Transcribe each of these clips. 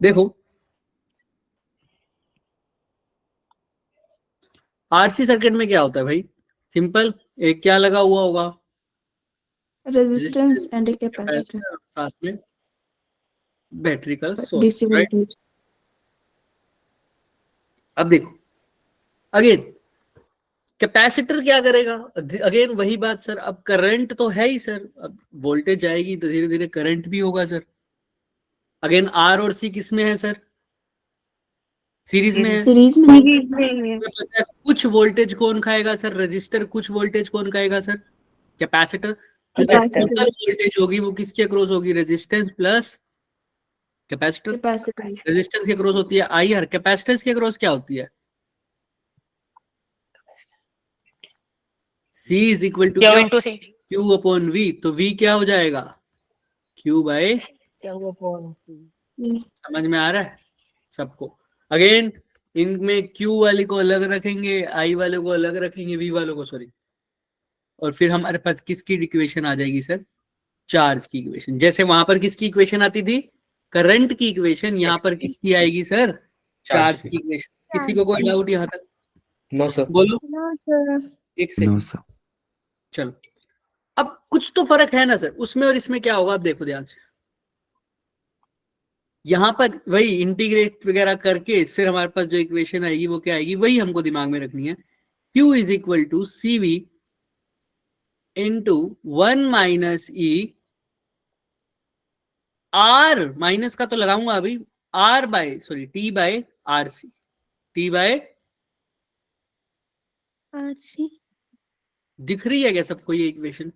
देखो RC circuit में क्या होता है भाई, सिंपल, एक क्या लगा हुआ होगा, रेजिस्टेंस एंड कैपेसिटर, कैपेसिटर, साथ में बैटरी का सोर्स, डीसी राइट। वोल्टेज। अब देखो अगेन कैपेसिटर क्या करेगा, अगेन वही बात सर, अब करंट तो है ही सर, अब वोल्टेज जाएगी तो धीरे धीरे करंट भी होगा सर। अगेन आर और सी किस में है सर, सीरीज में है। सीरीज में तो पता है कुछ वोल्टेज कौन खाएगा सर, रजिस्टर, कुछ वोल्टेज कौन खाएगा सर, कैपेसिटर। जो टोटल वोल्टेज होगी वो किसके अक्रॉस होगी, resistance plus capacitor. Capacitor. Resistance के अक्रॉस होती है आई आर, कैपेसिटेंस के अक्रॉस क्या होती है, C इज इक्वल टू क्या, Q अपॉन V, तो V क्या हो जाएगा, Q बाय, समझ में आ रहा है सबको। अगेन इनमें Q वाले को अलग रखेंगे, I वाले को अलग रखेंगे, V वालों को सॉरी, और फिर हमारे पास किसकी इक्वेशन आ जाएगी सर, चार्ज की इक्वेशन। जैसे वहां पर किसकी इक्वेशन आती थी, करंट की इक्वेशन, यहाँ पर किसकी आएगी सर, चार्ज की इक्वेशन। किसी को कोई डाउट यहाँ तक, नो सर, बोलो, सर। एक सेकंड, चलो। अब कुछ तो फर्क है ना सर उसमें और इसमें, क्या होगा आप देखो ध्यान से, यहां पर वही इंटीग्रेट वगैरह करके फिर हमारे पास जो इक्वेशन आएगी वो क्या आएगी, वही हमको दिमाग में रखनी है। Q is equal to C V into 1 - E R, minus का तो लगाऊंगा अभी, R by sorry T by R C, T by, दिख रही है क्या सबको ये इक्वेशन,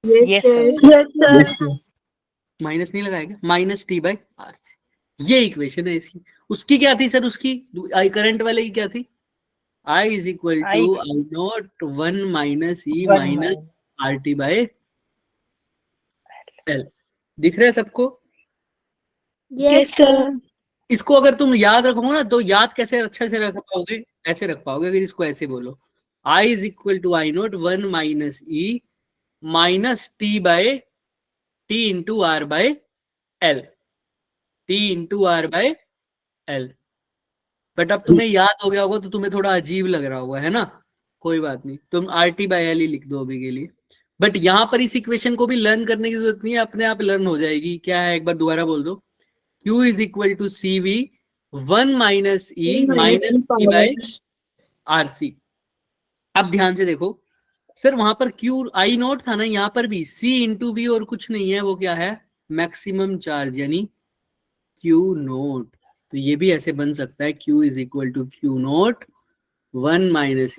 यस सर। माइनस नहीं लगाएगा, minus T by R C, ये इक्वेशन है इसकी। उसकी क्या थी सर, उसकी आई करंट वाले की क्या थी, I is equal to I naught 1 - E minus R T by L. दिख रहा है सबको, यस सर। इसको अगर तुम याद रखोगे ना तो याद कैसे अच्छे से रख पाओगे, ऐसे रख पाओगे अगर इसको ऐसे बोलो, I is equal to I naught 1 - E minus T by T into R by L, T into R by L. But अब तुम्हें याद हो गया होगा तो तुम्हें थोड़ा अजीब लग रहा होगा, है ना, कोई बात नहीं, तुम आर टी बाय एल ही लिख दो अभी के लिए। बट यहां पर इस इक्वेशन को भी लर्न करने की जरूरत नहीं है, अपने आप लर्न हो जाएगी। क्या है, एक बार दोबारा बोल दो, Q is equal to C V 1 - E minus T by R C. अब ध्यान से देखो सर, वहां पर Q आई नोट था ना, यहाँ पर भी C इंटू वी और कुछ नहीं है, वो क्या है, मैक्सिमम चार्ज यानी Q नोट। तो ये भी ऐसे बन सकता है, Q is equal to Q naught 1 -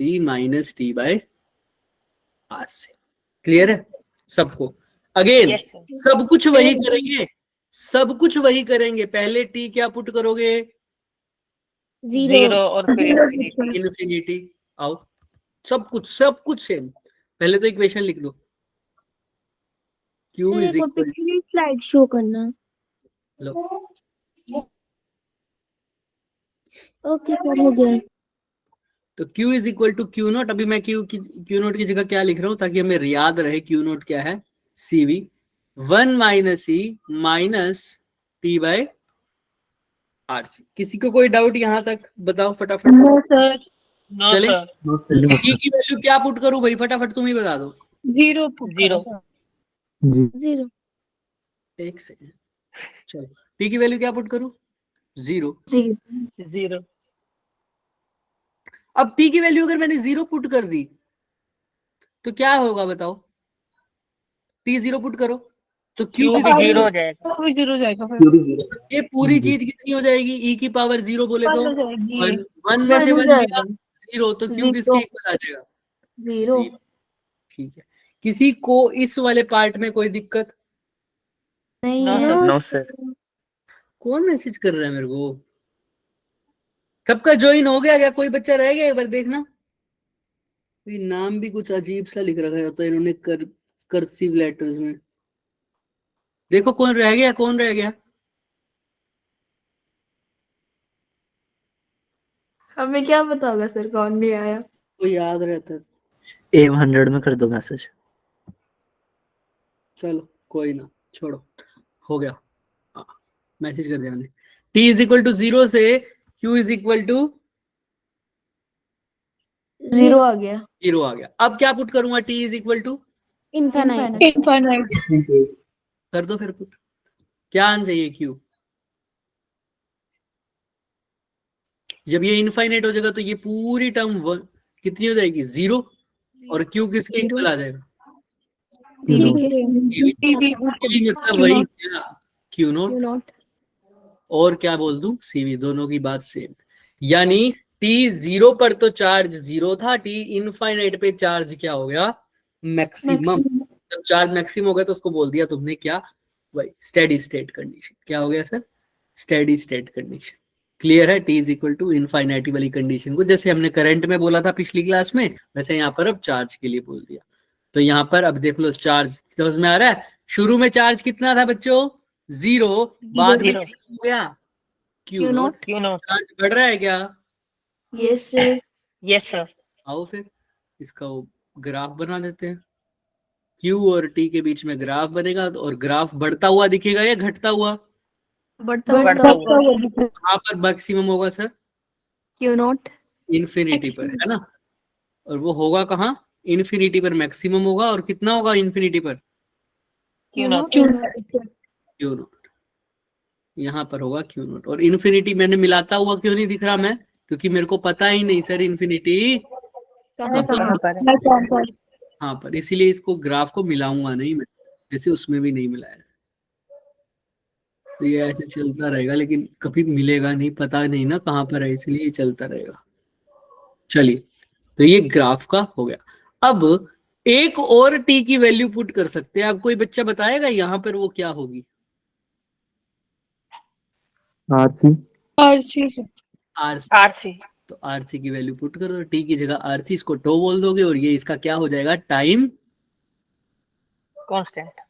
E minus T by R C. Clear है सबको। अगेन सब कुछ वही करेंगे, सब कुछ वही करेंगे, पहले टी क्या पुट करोगे, जीरो और इन्फिनिटी। आओ, सब कुछ सेम, पहले तो इक्वेशन लिख दो, Q is equal, slide show करना। लो ओके सर, हो गया। तो Q is equal to Q naught. अभी मैं Q नोट की जगह क्या लिख रहा हूं ताकि हमें याद रहे, Q नोट क्या है, C V 1 - E minus T by R C. किसी को कोई डाउट यहाँ तक, बताओ फटाफट। No sir. चले, T की वैल्यू क्या पुट करूं भाई, फटाफट तुम ही बता दो। Zero zero. एक सेकेंड, चलो T की वैल्यू क्या पुट करूं, 0। जीरो। अब T की वैल्यू अगर मैंने 0 पुट कर दी तो क्या होगा बताओ, T 0 पुट करो तो Q की जीरो हो जाएगा। जीरो हो जाएगा फिर। ये पूरी चीज कितनी हो जाएगी, E की पावर 0 बोले तो वन हो जाएगी। 1, 1 में से वन हो 1 गया जाएगा। 0, तो Q किसके इक्वल आ जाएगा, जीरो। 0। ठीक है, किसी को इस वाले पार्ट में कोई दिक्कत, नहीं है। No sir. कौन मैसेज कर रहा है मेरे को, सबका ज्वाइन हो गया क्या, कोई बच्चा रह गया, एक बार देखना। ये नाम भी कुछ अजीब सा लिख रखा है तो इन्होंने कर्सिव लेटर्स में, देखो कौन रह गया, कौन रह गया, हमें क्या पता होगा सर कौन भी आया। कोई याद रहता है। A100 में कर दो मैसेज। चलो कोई ना, छोड़ो, हो गया, मैसेज कर दिया मैंने। t इज इक्वल टू 0 से q इज इक्वल टू 0 आ गया। 0 आ गया। अब क्या पुट करूंगा? t is equal to infinite. कर दो फिर पुट। क्या आना चाहिए? q। जब ये इनफाइनाइट हो जाएगा तो ये पूरी टर्म कितनी हो जाएगी? 0। और q किसके इक्वल आ जाएगा? मतलब वही क्या, q नॉट। और क्या बोल दूं? cv। दोनों की बात सेम। यानी t 0 पर तो चार्ज 0 था, t इनफाइनाइट पे चार्ज क्या हो गया? मैक्सिमम। जब चार्ज मैक्सिमम हो गया तो उसको बोल दिया तुमने क्या? वही स्टेडी स्टेट कंडीशन। क्या हो गया sir? Steady state condition. Clear है? t इज इक्वल टू इनफाइनाइटी वाली कंडीशन को जैसे हमने करंट में बोला था पिछली क्लास में, वैसे यहाँ पर अब चार्ज के लिए बोल दिया। तो यहाँ पर अब देख लो, चार्ज समझ में आ रहा है? शुरू में चार्ज कितना था बच्चों? 0। बाद में कितना हो गया? q not. चार्ज बढ़ रहा है क्या? Yes sir. आओ फिर इसका वो ग्राफ बना देते हैं। q और t के बीच में ग्राफ बनेगा, और ग्राफ बढ़ता हुआ दिखेगा या घटता हुआ? बढ़ता हुआ। कहाँ पर मैक्सिमम होगा सर? Q not. इन्फिनिटी पर, है ना? और वो होगा कहाँ? इन्फिनिटी पर मैक्सिमम होगा। और कितना होगा इन्फिनिटी पर? Q not. Q not. यहाँ पर होगा क्यू नॉट। और इन्फिनिटी मैंने मिलाता हुआ क्यों नहीं दिख रहा? मैं क्योंकि मेरे को पता ही नहीं सर इन्फिनिटी कहाँ पर? हाँ पर, इसीलिए इसको ग्राफ को मिलाऊंगा नहीं मैं, जैसे उसमें भी नहीं मिलाया। तो ये ऐसे चलता रहेगा, लेकिन कभी मिलेगा नहीं, पता नहीं ना कहाँ पर है, इसलिए ये चलता रहेगा। चलिए, तो ये ग्राफ का हो गया। अब एक और t की वैल्यू पुट कर सकते हैं। अब कोई बच्चा बताएगा यहाँ पर वो क्या होगी? आरसी। तो आरसी की वैल्यू पुट कर दो। टी की जगह आरसी, इसको टो बोल दोगे, और ये इसका क्या हो जाएगा? Time constant.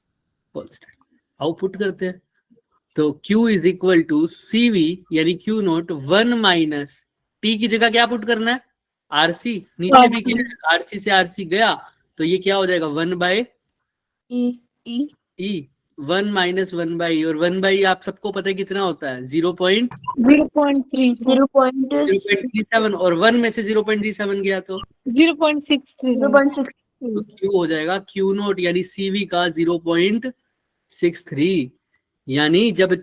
आउटपुट करते हैं। तो Q is equal to CV, यानी Q नॉट 1 माइनस T की जगह क्या पुट करना है? RC। नीचे भी क्या? RC से RC गया तो ये क्या हो जाएगा? 1 बाय E। 1 माइनस 1 बाई, और 1 बाई आप सबको पता है कितना होता है? 0.37। और 1 में से 0.37 गया तो 0.63। तो Q हो जाएगा Q नॉट, यानी CV का 0.63। यानी जब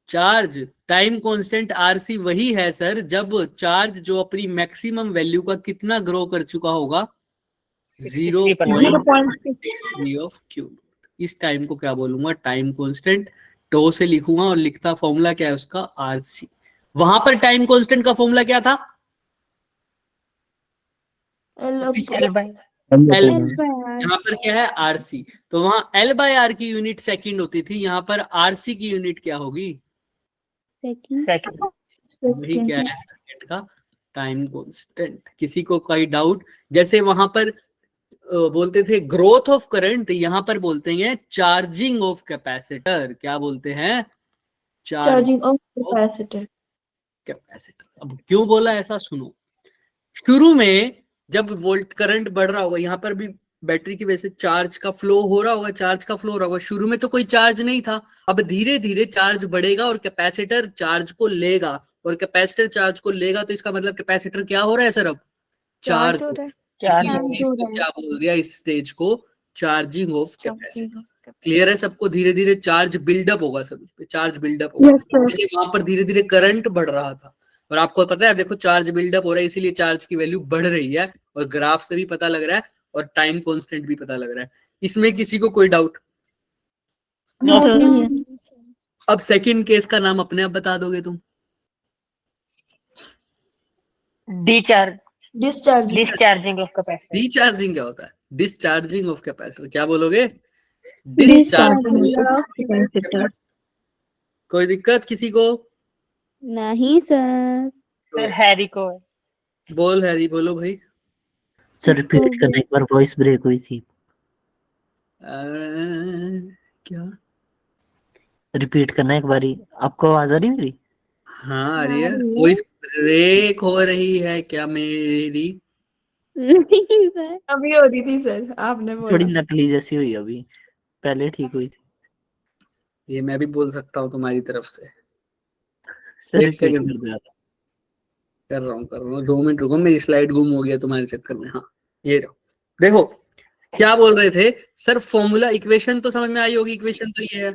चार्ज टाइम कांस्टेंट RC वही है सर, जब चार्ज जो अपनी मैक्सिमम वैल्यू का कितना ग्रो कर चुका होगा? 0.63 ऑफ Q। इस टाइम को क्या बोलूंगा? Time constant. टो से लिखूंगा, और लिखता फॉर्मूला क्या है उसका? RC। वहां पर टाइम कांस्टेंट का फॉर्मूला क्या था? L यहाँ पर क्या है? RC। तो वहां L/R की यूनिट सेकंड होती थी, यहाँ पर RC की यूनिट क्या होगी? सेकंड। वही क्या है? सर्किट का टाइम कांस्टेंट। किसी को कोई डाउट? जैसे वहां पर बोलते थे ग्रोथ ऑफ करंट, यहाँ पर बोलते हैं चार्जिंग ऑफ कैपेसिटर। क्या बोलते हैं? Charging of capacitor. अब क्यों बोला ऐसा सुनो। शुरू में जब वोल्ट करंट बढ़ रहा होगा, यहाँ पर भी बैटरी की वजह से चार्ज का फ्लो हो रहा होगा, शुरू में तो कोई चार्ज नहीं था। अब धीरे धीरे चार्ज बढ़ेगा और कैपेसिटर चार्ज को लेगा, और कैपेसिटर चार्ज को लेगा तो इसका मतलब कैपेसिटर क्या हो रहा है सर? अब चार्ज हो रहा है। इसी चीज को क्या बोल दिया? इस स्टेज को चार्जिंग ऑफ कैपेसिटर। क्लियर है सबको? धीरे धीरे चार्ज बिल्डअप होगा सर, उस पे चार्ज बिल्डअप होगा। जैसे वहां पर धीरे धीरे करंट बढ़ रहा था, और आपको पता है देखो चार्ज बिल्डअप हो रहा है, इसीलिए चार्ज की वैल्यू बढ़ रही है, और ग्राफ से भी पता लग रहा है, और टाइम कांस्टेंट भी पता लग रहा है। इसमें किसी को कोई डाउट? अब सेकंड केस का नाम अपने आप बता दोगे तुम? Discharging of capacitor. डिस्चार्जिंग क्या होता है? Discharging of capacitor. क्या बोलोगे? Discharging of capacitor. कोई दिक्कत किसी को? नहीं सर। सर हैरी को बोल। हैरी बोलो भाई। सर रिपीट करना, एक बार वॉइस ब्रेक हुई थी। क्या रिपीट करना एक बारी। आपको आवाज आ रही मेरी? हाँ आ रही है। वॉइस ब्रेक हो रही है क्या मेरी? नहीं सर, अभी हो रही थी सर, आपने बोला। थोड़ी नकली जैसी हुई अभी। पहले ठीक हुई थी ये मैं भी बोल सकता हूँ तुम्हारी तरफ से। सर, एक रिपीट सेकंड कर दो। कर रहा हूँ 2 मिनट रुको, मेरी स्लाइड गुम हो गया तुम्हारे चक्कर में। हाँ ये रहो, देखो क्या बोल रहे थे सर, फॉर्मूला इक्वेशन तो समझ में आई होगी, इक्वेशन तो ये है।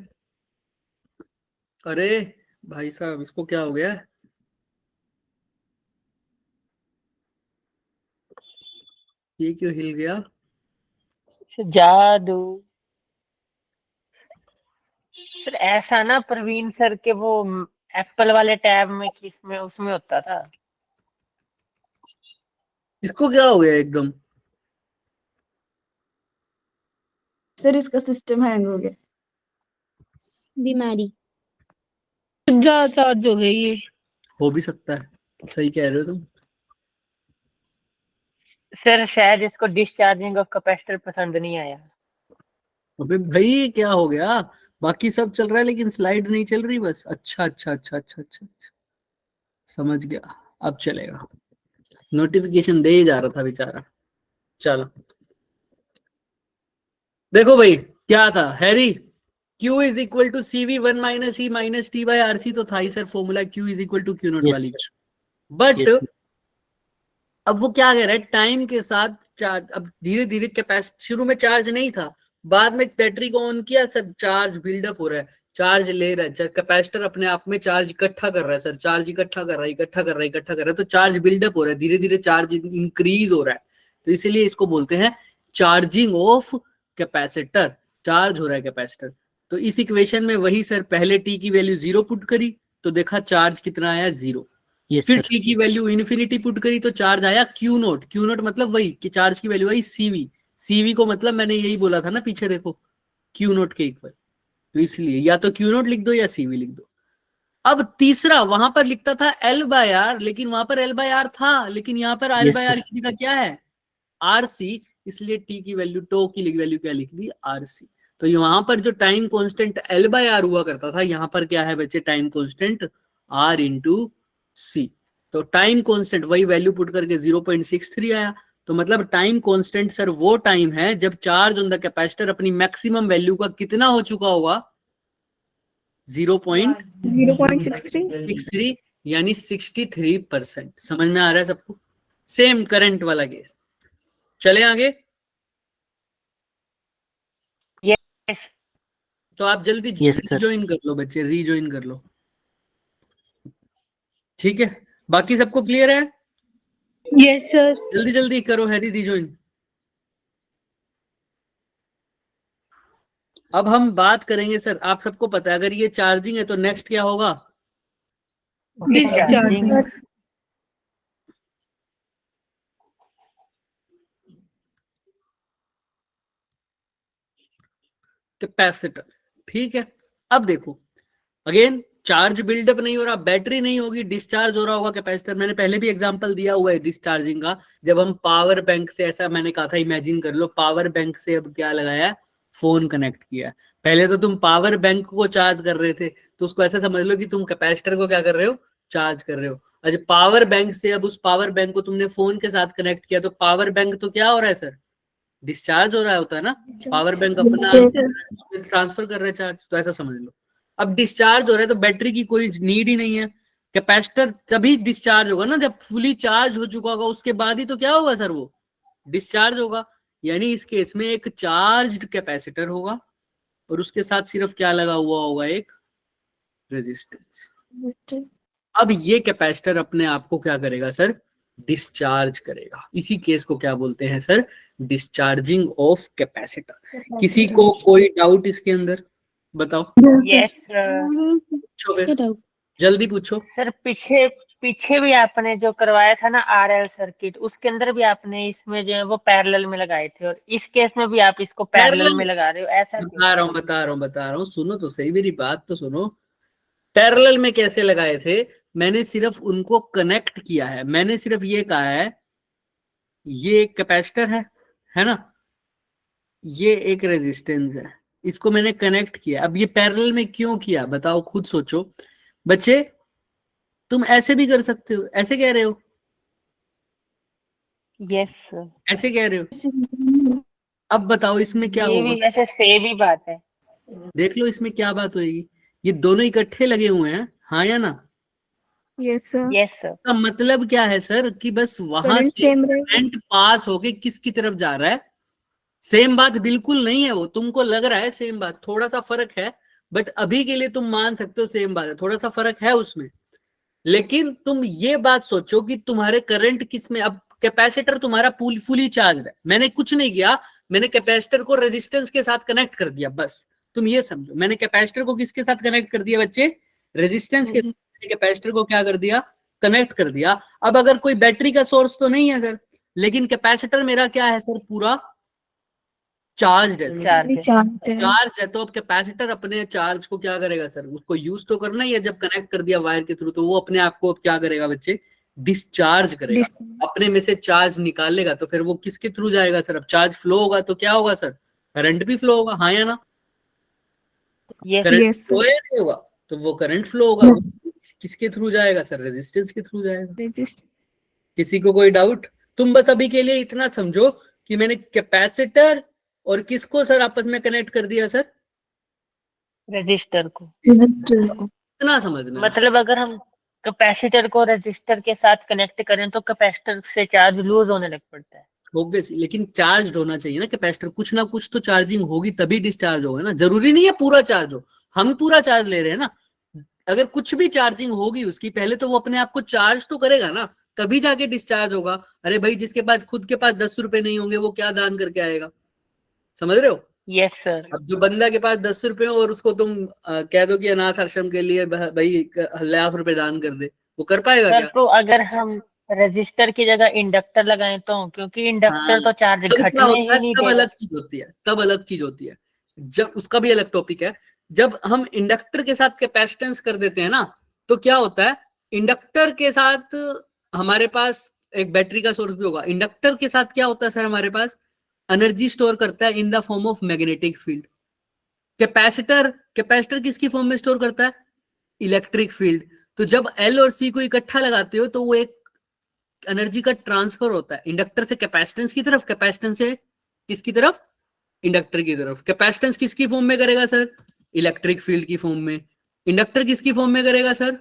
अरे भाई साहब इसको क्या हो गया, ये क्यों हिल गया? जादू। सर ऐसा ना प्रवीण सर के वो एप्पल वाले टैब में किसमें उसमें होता था। इसको क्या हो गया एकदम? सर इसका सिस्टम हैंग हो गया। बीमारी। ज्यादा चार्ज हो गई ये। हो भी सकता है, सही कह रहे हो तुम। सर शायद इसको डिस्चार्जिंग ऑफ कैपेसिटर पसंद नहीं आया। अबे भाई क्या हो गया? बाकी सब चल रहा है लेकिन स्लाइड नहीं चल रही बस। अच्छा अच्छा अच्छा अच्छा अच्छा अच्छा, समझ गया, अब चलेगा। नोटिफिकेशन दे ही जा रहा था बेचारा। चलो देखो भाई क्या था हैरी, Q is equal to CV 1 minus E minus T by RC तो था ही sir formula, Q is equal to Q naught yes वाली। Sir, but yes sir. अब वो क्या कह रहा है, टाइम के साथ चार्ज, अब धीरे धीरे कैपेसिटी, शुरू में चार्ज नहीं था, बाद में बैटरी को ऑन किया सर, चार्ज बिल्डअप हो रहा है, चार्ज ले रहा है, कैपेसिटर अपने आप में चार्ज इकट्ठा कर रहा है सर, चार्ज इकट्ठा कर रहा है, इकट्ठा कर रहा है, इकट्ठा कर रहा है, तो चार्ज बिल्डअप हो रहा है, धीरे धीरे चार्ज इंक्रीज हो रहा है। तो इसीलिए इसको बोलते हैं चार्जिंग ऑफ कैपेसिटर, चार्ज हो रहा है कैपेसिटर। तो इस इक्वेशन में वही सर, पहले टी की वैल्यू 0 पुट करी तो देखा चार्ज कितना आया 0, यस फिर सर। टी की वैल्यू इन्फिनिटी पुट करी तो चार्ज आया क्यू नोट, क्यू नोट मतलब वही कि चार्ज की वैल्यू आई सीवी, सीवी को मतलब मैंने यही बोला था ना पीछे देखो, क्यू नोट के इक्वल, तो इसलिए या तो क्यू नोट लिख दो या सीवी लिख दो। अब तीसरा, वहां पर लिखता था एल बाय आर, लेकिन वहां पर एल बाय आर था, लेकिन यहाँ पर L yes by sir. R की जगह क्या है, आरसी, इसलिए टी की वैल्यू, टो की वैल्यू क्या लिख दी, आरसी। तो वहां पर जो time constant L by R हुआ करता था, यहाँ पर क्या है बच्चे, time constant R into C. तो टाइम कांस्टेंट वही वैल्यू पुट करके 0.63 आया। तो मतलब टाइम कांस्टेंट सर वो टाइम है जब चार्ज ऑन द कैपेसिटर अपनी मैक्सिमम वैल्यू का कितना हो चुका होगा, 0.63 0.63। यानी 63%। समझ में आ रहा है सबको? सेम करंट वाला केस। चले आगे। यस तो आप जल्दी यस सर। रिज्वाइन कर लो बच्चे, रिज्वाइन कर लो, ठीक है? बाकी सबको क्लियर है? Yes sir. जल्दी जल्दी करो हैरी रिज्वाइन। अब हम बात करेंगे सर, आप सबको पता है अगर ये चार्जिंग है तो नेक्स्ट क्या होगा, डिस्चार्जिंग। कैपेसिटर। ठीक है, अब देखो अगेन, चार्ज बिल्डअप नहीं हो रहा, बैटरी नहीं होगी, डिस्चार्ज हो रहा होगा कैपेसिटर। मैंने पहले भी एग्जांपल दिया हुआ है डिस्चार्जिंग का, जब हम पावर बैंक से, ऐसा मैंने कहा था, इमेजिन कर लो पावर बैंक से अब क्या लगाया, फोन कनेक्ट किया। पहले तो तुम पावर बैंक को चार्ज कर रहे थे, तो उसको ऐसा समझ लो कि तुम कैपेसिटर को क्या कर रहे हो, चार्ज कर रहे हो। अच्छा, पावर बैंक से अब उस पावर बैंक को तुमने फोन के साथ कनेक्ट किया, तो पावर बैंक तो क्या हो रहा है सर, डिस्चार्ज हो रहा होता है ना, पावर बैंक अपना ट्रांसफर कर रहे हैं चार्ज, तो ऐसा समझ लो। अब डिस्चार्ज हो रहा है तो बैटरी की कोई नीड ही नहीं है, कैपेसिटर तभी डिस्चार्ज होगा ना जब फुली चार्ज हो चुका होगा, उसके बाद ही तो क्या होगा सर, वो डिस्चार्ज होगा। यानी इस केस में एक चार्ज्ड कैपेसिटर होगा और उसके साथ सिर्फ क्या लगा हुआ होगा, एक रेजिस्टेंस। अब ये कैपेसिटर अपने आप को क्या करेगा सर, डिस्चार्ज करेगा। इसी केस को क्या बोलते हैं सर, डिस्चार्जिंग ऑफ कैपेसिटर। किसी को कोई डाउट इसके अंदर, बताओ? यस पूछो फिर, जल्दी पूछो। सर। पीछे पीछे भी आपने जो करवाया था ना आरएल सर्किट, उसके अंदर भी आपने इसमें जो है वो पैरेलल में लगाए थे, और इस केस में भी आप इसको पैरेलल में लगा रहे हो, ऐसा क्यों? बता रहा हूँ, सुनो तो सही, मेरी बात तो सुनो। पैरेलल में कैसे लगाए थे, मैंने सिर्फ उनको कनेक्ट किया है, मैंने सिर्फ ये कहा है ये एक कैपेसिटर है ना, ये एक रेजिस्टेंस है, इसको मैंने कनेक्ट किया। अब ये पैरेलल में क्यों किया बताओ, खुद सोचो बच्चे। तुम ऐसे भी कर सकते हो, ऐसे कह रहे हो, यस ऐसे कह रहे हो, अब बताओ इसमें क्या ये होगा, भी वैसे सेम ही बात है। देख लो इसमें क्या बात होगी। ये दोनों इकट्ठे लगे हुए हैं, हाँ या ना? Yes sir. Yes sir. का मतलब क्या है सर कि बस वहां करंट से सेम रहेगा। करंट पास होके किसकी तरफ जा रहा है। सेम बात बिल्कुल नहीं है, वो तुमको लग रहा है सेम बात, थोड़ा सा फर्क है, बट अभी के लिए तुम मान सकते हो सेम बात है, थोड़ा सा फर्क है उसमें। लेकिन तुम ये बात सोचो कि तुम्हारे करंट किस में, अब कैपेसिटर तुम्हारा फुली चार्ज है, मैंने कुछ नहीं किया, मैंने कैपेसिटर को रेजिस्टेंस के साथ कनेक्ट कर दिया बस। तुम ये समझो, मैंने कैपेसिटर को किसके साथ कनेक्ट कर दिया बच्चे, रेजिस्टेंस के साथ। कैपेसिटर को क्या कर दिया, कनेक्ट कर दिया। अब अगर कोई बैटरी का सोर्स तो नहीं है सर, लेकिन कैपेसिटर मेरा क्या है सर, पूरा चार्ज है। चार्ज है। चार्ज है। चार्ज है तो अब कैपेसिटर अपने चार्ज को क्या करेगा सर, उसको यूज तो करना ही है, जब कनेक्ट कर दिया वायर के थ्रू तो वो अपने आप को अब क्या करेगा बच्चे, डिस्चार्ज करेगा, डिस अपने में से चार्ज निकालेगा। तो फिर वो किसके थ्रू जाएगा सर, अब चार्ज फ्लो होगा तो क्या होगा सर, करंट भी फ्लो होगा, हाँ या ना? Yes. Current yes flow sir. या नहीं होगा, तो वो करंट फ्लो होगा, वो किसके थ्रू जाएगा सर, रेजिस्टेंस के थ्रू जाएगा। रेजिस्ट किसी को कोई डाउट? तुम बस अभी के लिए इतना समझो कि मैंने कैपेसिटर और किसको सर आपस में कनेक्ट कर दिया सर, रजिस्टर को। रेजिस्टर को। इतना समझना है। मतलब अगर हम कैपेसिटर को रजिस्टर के साथ कनेक्ट करें तो कैपेसिटर से चार्ज लूज होने लग पड़ता है। ऑब्वियसली, लेकिन चार्ज होना चाहिए ना कैपेसिटर, कुछ ना कुछ तो चार्जिंग होगी तभी डिस्चार्ज होगा ना, जरूरी नहीं है पूरा चार्ज हो। हम पूरा चार्ज ले रहे हैं ना, अगर कुछ भी चार्जिंग होगी उसकी, पहले तो वो अपने आप को चार्ज तो करेगा ना, तभी जाके डिस्चार्ज होगा। अरे भाई जिसके पास खुद के पास 10 रुपए नहीं होंगे वो क्या दान करके आएगा, समझ रहे हो? Yes sir. अब जो बंदा के पास 10 रुपए हो और उसको तुम कह दो कि अनाथ आश्रम के लिए भाई ₹1,00,000 दान कर दे, वो कर पाएगा सर क्या? तो अगर हम रजिस्टर की जगह इंडक्टर लगाएं तो, क्योंकि हाँ, इंडक्टर तो चार्ज तब क्या घटने होता ही है, नहीं तब देगा। अलग चीज होती है, तब अलग चीज होती है, जब उसका भी अलग टॉपिक है। जब हम इंडक्टर के साथ कैपेसिटेंस कर देते हैं ना, तो क्या होता है, इंडक्टर के साथ हमारे पास एक बैटरी का सोर्स भी होगा, इंडक्टर के साथ क्या होता है सर, हमारे पास एनर्जी स्टोर करता है in the form of magnetic field. Capacitor capacitor किसकी फॉर्म में स्टोर करता है, इलेक्ट्रिक फील्ड। तो जब एल और सी को इकट्ठा लगाते हो तो वो एक एनर्जी का ट्रांसफर होता है इंडक्टर से कैपेसिटेंस की तरफ, कैपेसिटेंस से किसकी तरफ, इंडक्टर की तरफ। कैपेसिटेंस किसकी फॉर्म में करेगा सर, इलेक्ट्रिक फील्ड की फॉर्म में। इंडक्टर किसकी फॉर्म में करेगा सर,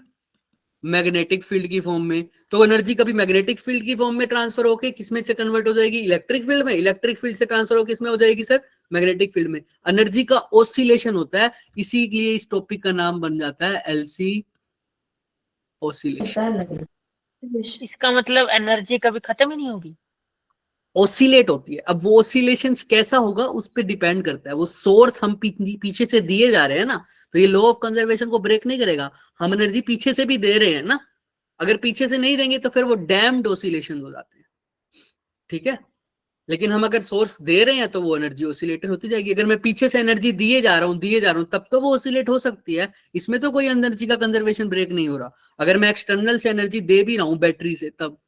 मैग्नेटिक फील्ड की फॉर्म में। तो एनर्जी कभी मैग्नेटिक फील्ड की फॉर्म में ट्रांसफर होकर किसमें से कन्वर्ट हो जाएगी, इलेक्ट्रिक फील्ड में, इलेक्ट्रिक फील्ड से ट्रांसफर होकर किसमें हो जाएगी सर, मैग्नेटिक फील्ड में। एनर्जी का ऑसिलेशन होता है, इसीलिए इस टॉपिक का नाम बन जाता है एलसी ऑसिलेशन। इसका मतलब एनर्जी कभी खत्म ही नहीं होगी। ओसिलेट होती है। अब वो ओसिलेशन कैसा होगा उस पर डिपेंड करता है, वो सोर्स हम पीछे से दिए जा रहे हैं ना, तो ये लॉ ऑफ कंजर्वेशन को ब्रेक नहीं करेगा। हम एनर्जी पीछे से भी दे रहे हैं ना, अगर पीछे से नहीं देंगे तो फिर वो डैम्ड ओसिलेशन हो जाते हैं, ठीक है। लेकिन हम अगर सोर्स दे रहे हैं तो वो एनर्जी ओसिलेटेड होती जाएगी। अगर मैं पीछे से एनर्जी दिए जा रहा हूँ तब तो वो ओसिलेट हो सकती है, इसमें तो कोई एनर्जी का कंजर्वेशन ब्रेक नहीं हो रहा। अगर मैं एक्सटर्नल से एनर्जी दे भी रहा हूँ बैटरी से, तब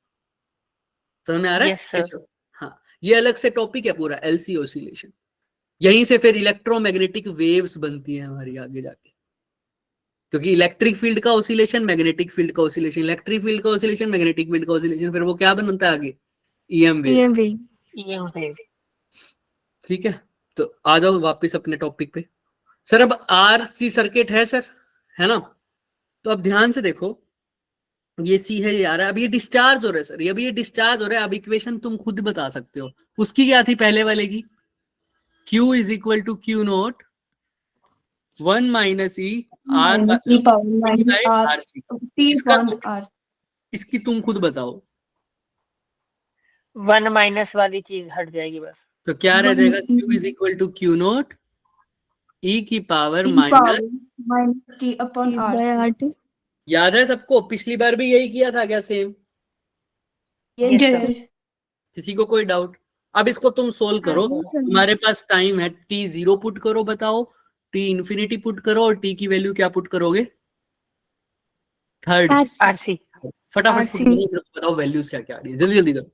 समझ में आ रहा है यस सर। कैसे? हाँ, ये अलग से टॉपिक है पूरा, एलसी ऑसिलेशन। यहीं से फिर इलेक्ट्रोमैग्नेटिक वेव्स बनती हैं हमारी आगे जाके, क्योंकि इलेक्ट्रिक फील्ड का ऑसिलेशन, मैग्नेटिक फील्ड का ऑसिलेशन, इलेक्ट्रिक फील्ड का ऑसिलेशन, मैग्नेटिक फील्ड का ऑसिलेशन, फिर वो क्या बनता है आगे, EM waves. EMV. EM wave. ठीक है, तो आ जाओ वापस अपने टॉपिक पे। सर अब आरसी सर्किट है सर, है ना? तो अब ध्यान से देखो, ये सी है, ये आ रहा है, अब ये डिस्चार्ज हो रहा है सर, ये अभी ये डिस्चार्ज हो रहा है। अब इक्वेशन तुम खुद बता सकते हो, उसकी क्या थी पहले वाले की, Q is equal to Q naught 1 minus E R minus E power minus by R R C. T इसका अपॉन आर। इसकी तुम खुद बताओ, 1 माइनस वाली चीज हट जाएगी बस। तो क्या रह जाएगा, Q is equal to Q naught E की power T minus, power minus T upon R by C. R T. याद है सबको, पिछली बार भी यही किया था क्या सेम? Yes Yes, sir. किसी को कोई डाउट? अब इसको तुम सोल्व करो, तुम्हारे पास टाइम है, t0 पुट करो, बताओ t इंफिनिटी पुट करो, और t की वैल्यू क्या पुट करोगे, थर्ड। R C. आरसी। फटाफट पुट RC करो, फिर बताओ वैल्यूज क्या क्या आ रही है, जल्दी जल्दी करो।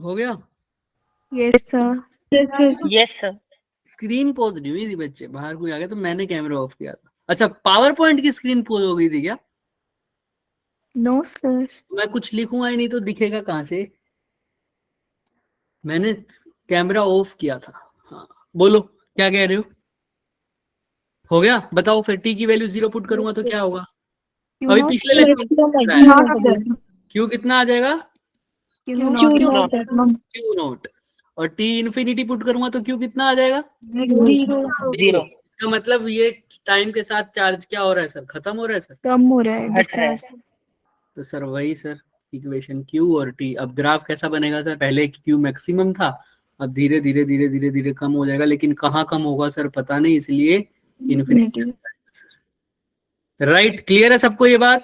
हो गया? Yes, sir. Yes sir. Screen pause नहीं हुई थी बच्चे, बाहर कोई आ गया तो मैंने कैमरा ऑफ किया था। अच्छा, पावर पॉइंट की स्क्रीन पॉज हो गई थी क्या? No, sir. मैं कुछ लिखूंगा ही नहीं तो दिखेगा कहाँ से? मैंने कैमरा ऑफ किया था। हाँ, बोलो क्या कह रहे हो गया? बताओ फिर, टी की वैल्यू 0 पुट करूंगा तो क्या होगा? Q अभी naught. पिछले लेक्चर में क्यू कितना आ जाएगा? Q Q naught. naught. Q not. और टी इन्फिनिटी पुट करूंगा तो क्यू कितना आ जाएगा? 0 इसका मतलब ये टाइम के साथ चार्ज क्या हो रहा है सर? खत्म हो रहा है सर? कम हो रहा है हट रहा है। डिस्चार्ज। तो सर वही सर इक्वेशन क्यू और टी। अब ग्राफ कैसा बनेगा सर? पहले क्यू मैक्सिमम था, अब धीरे धीरे धीरे धीरे धीरे कम हो जाएगा, लेकिन कहाँ कम होगा सर पता नहीं, इसलिए इन्फिनिटी। राइट, क्लियर है सबको ये बात?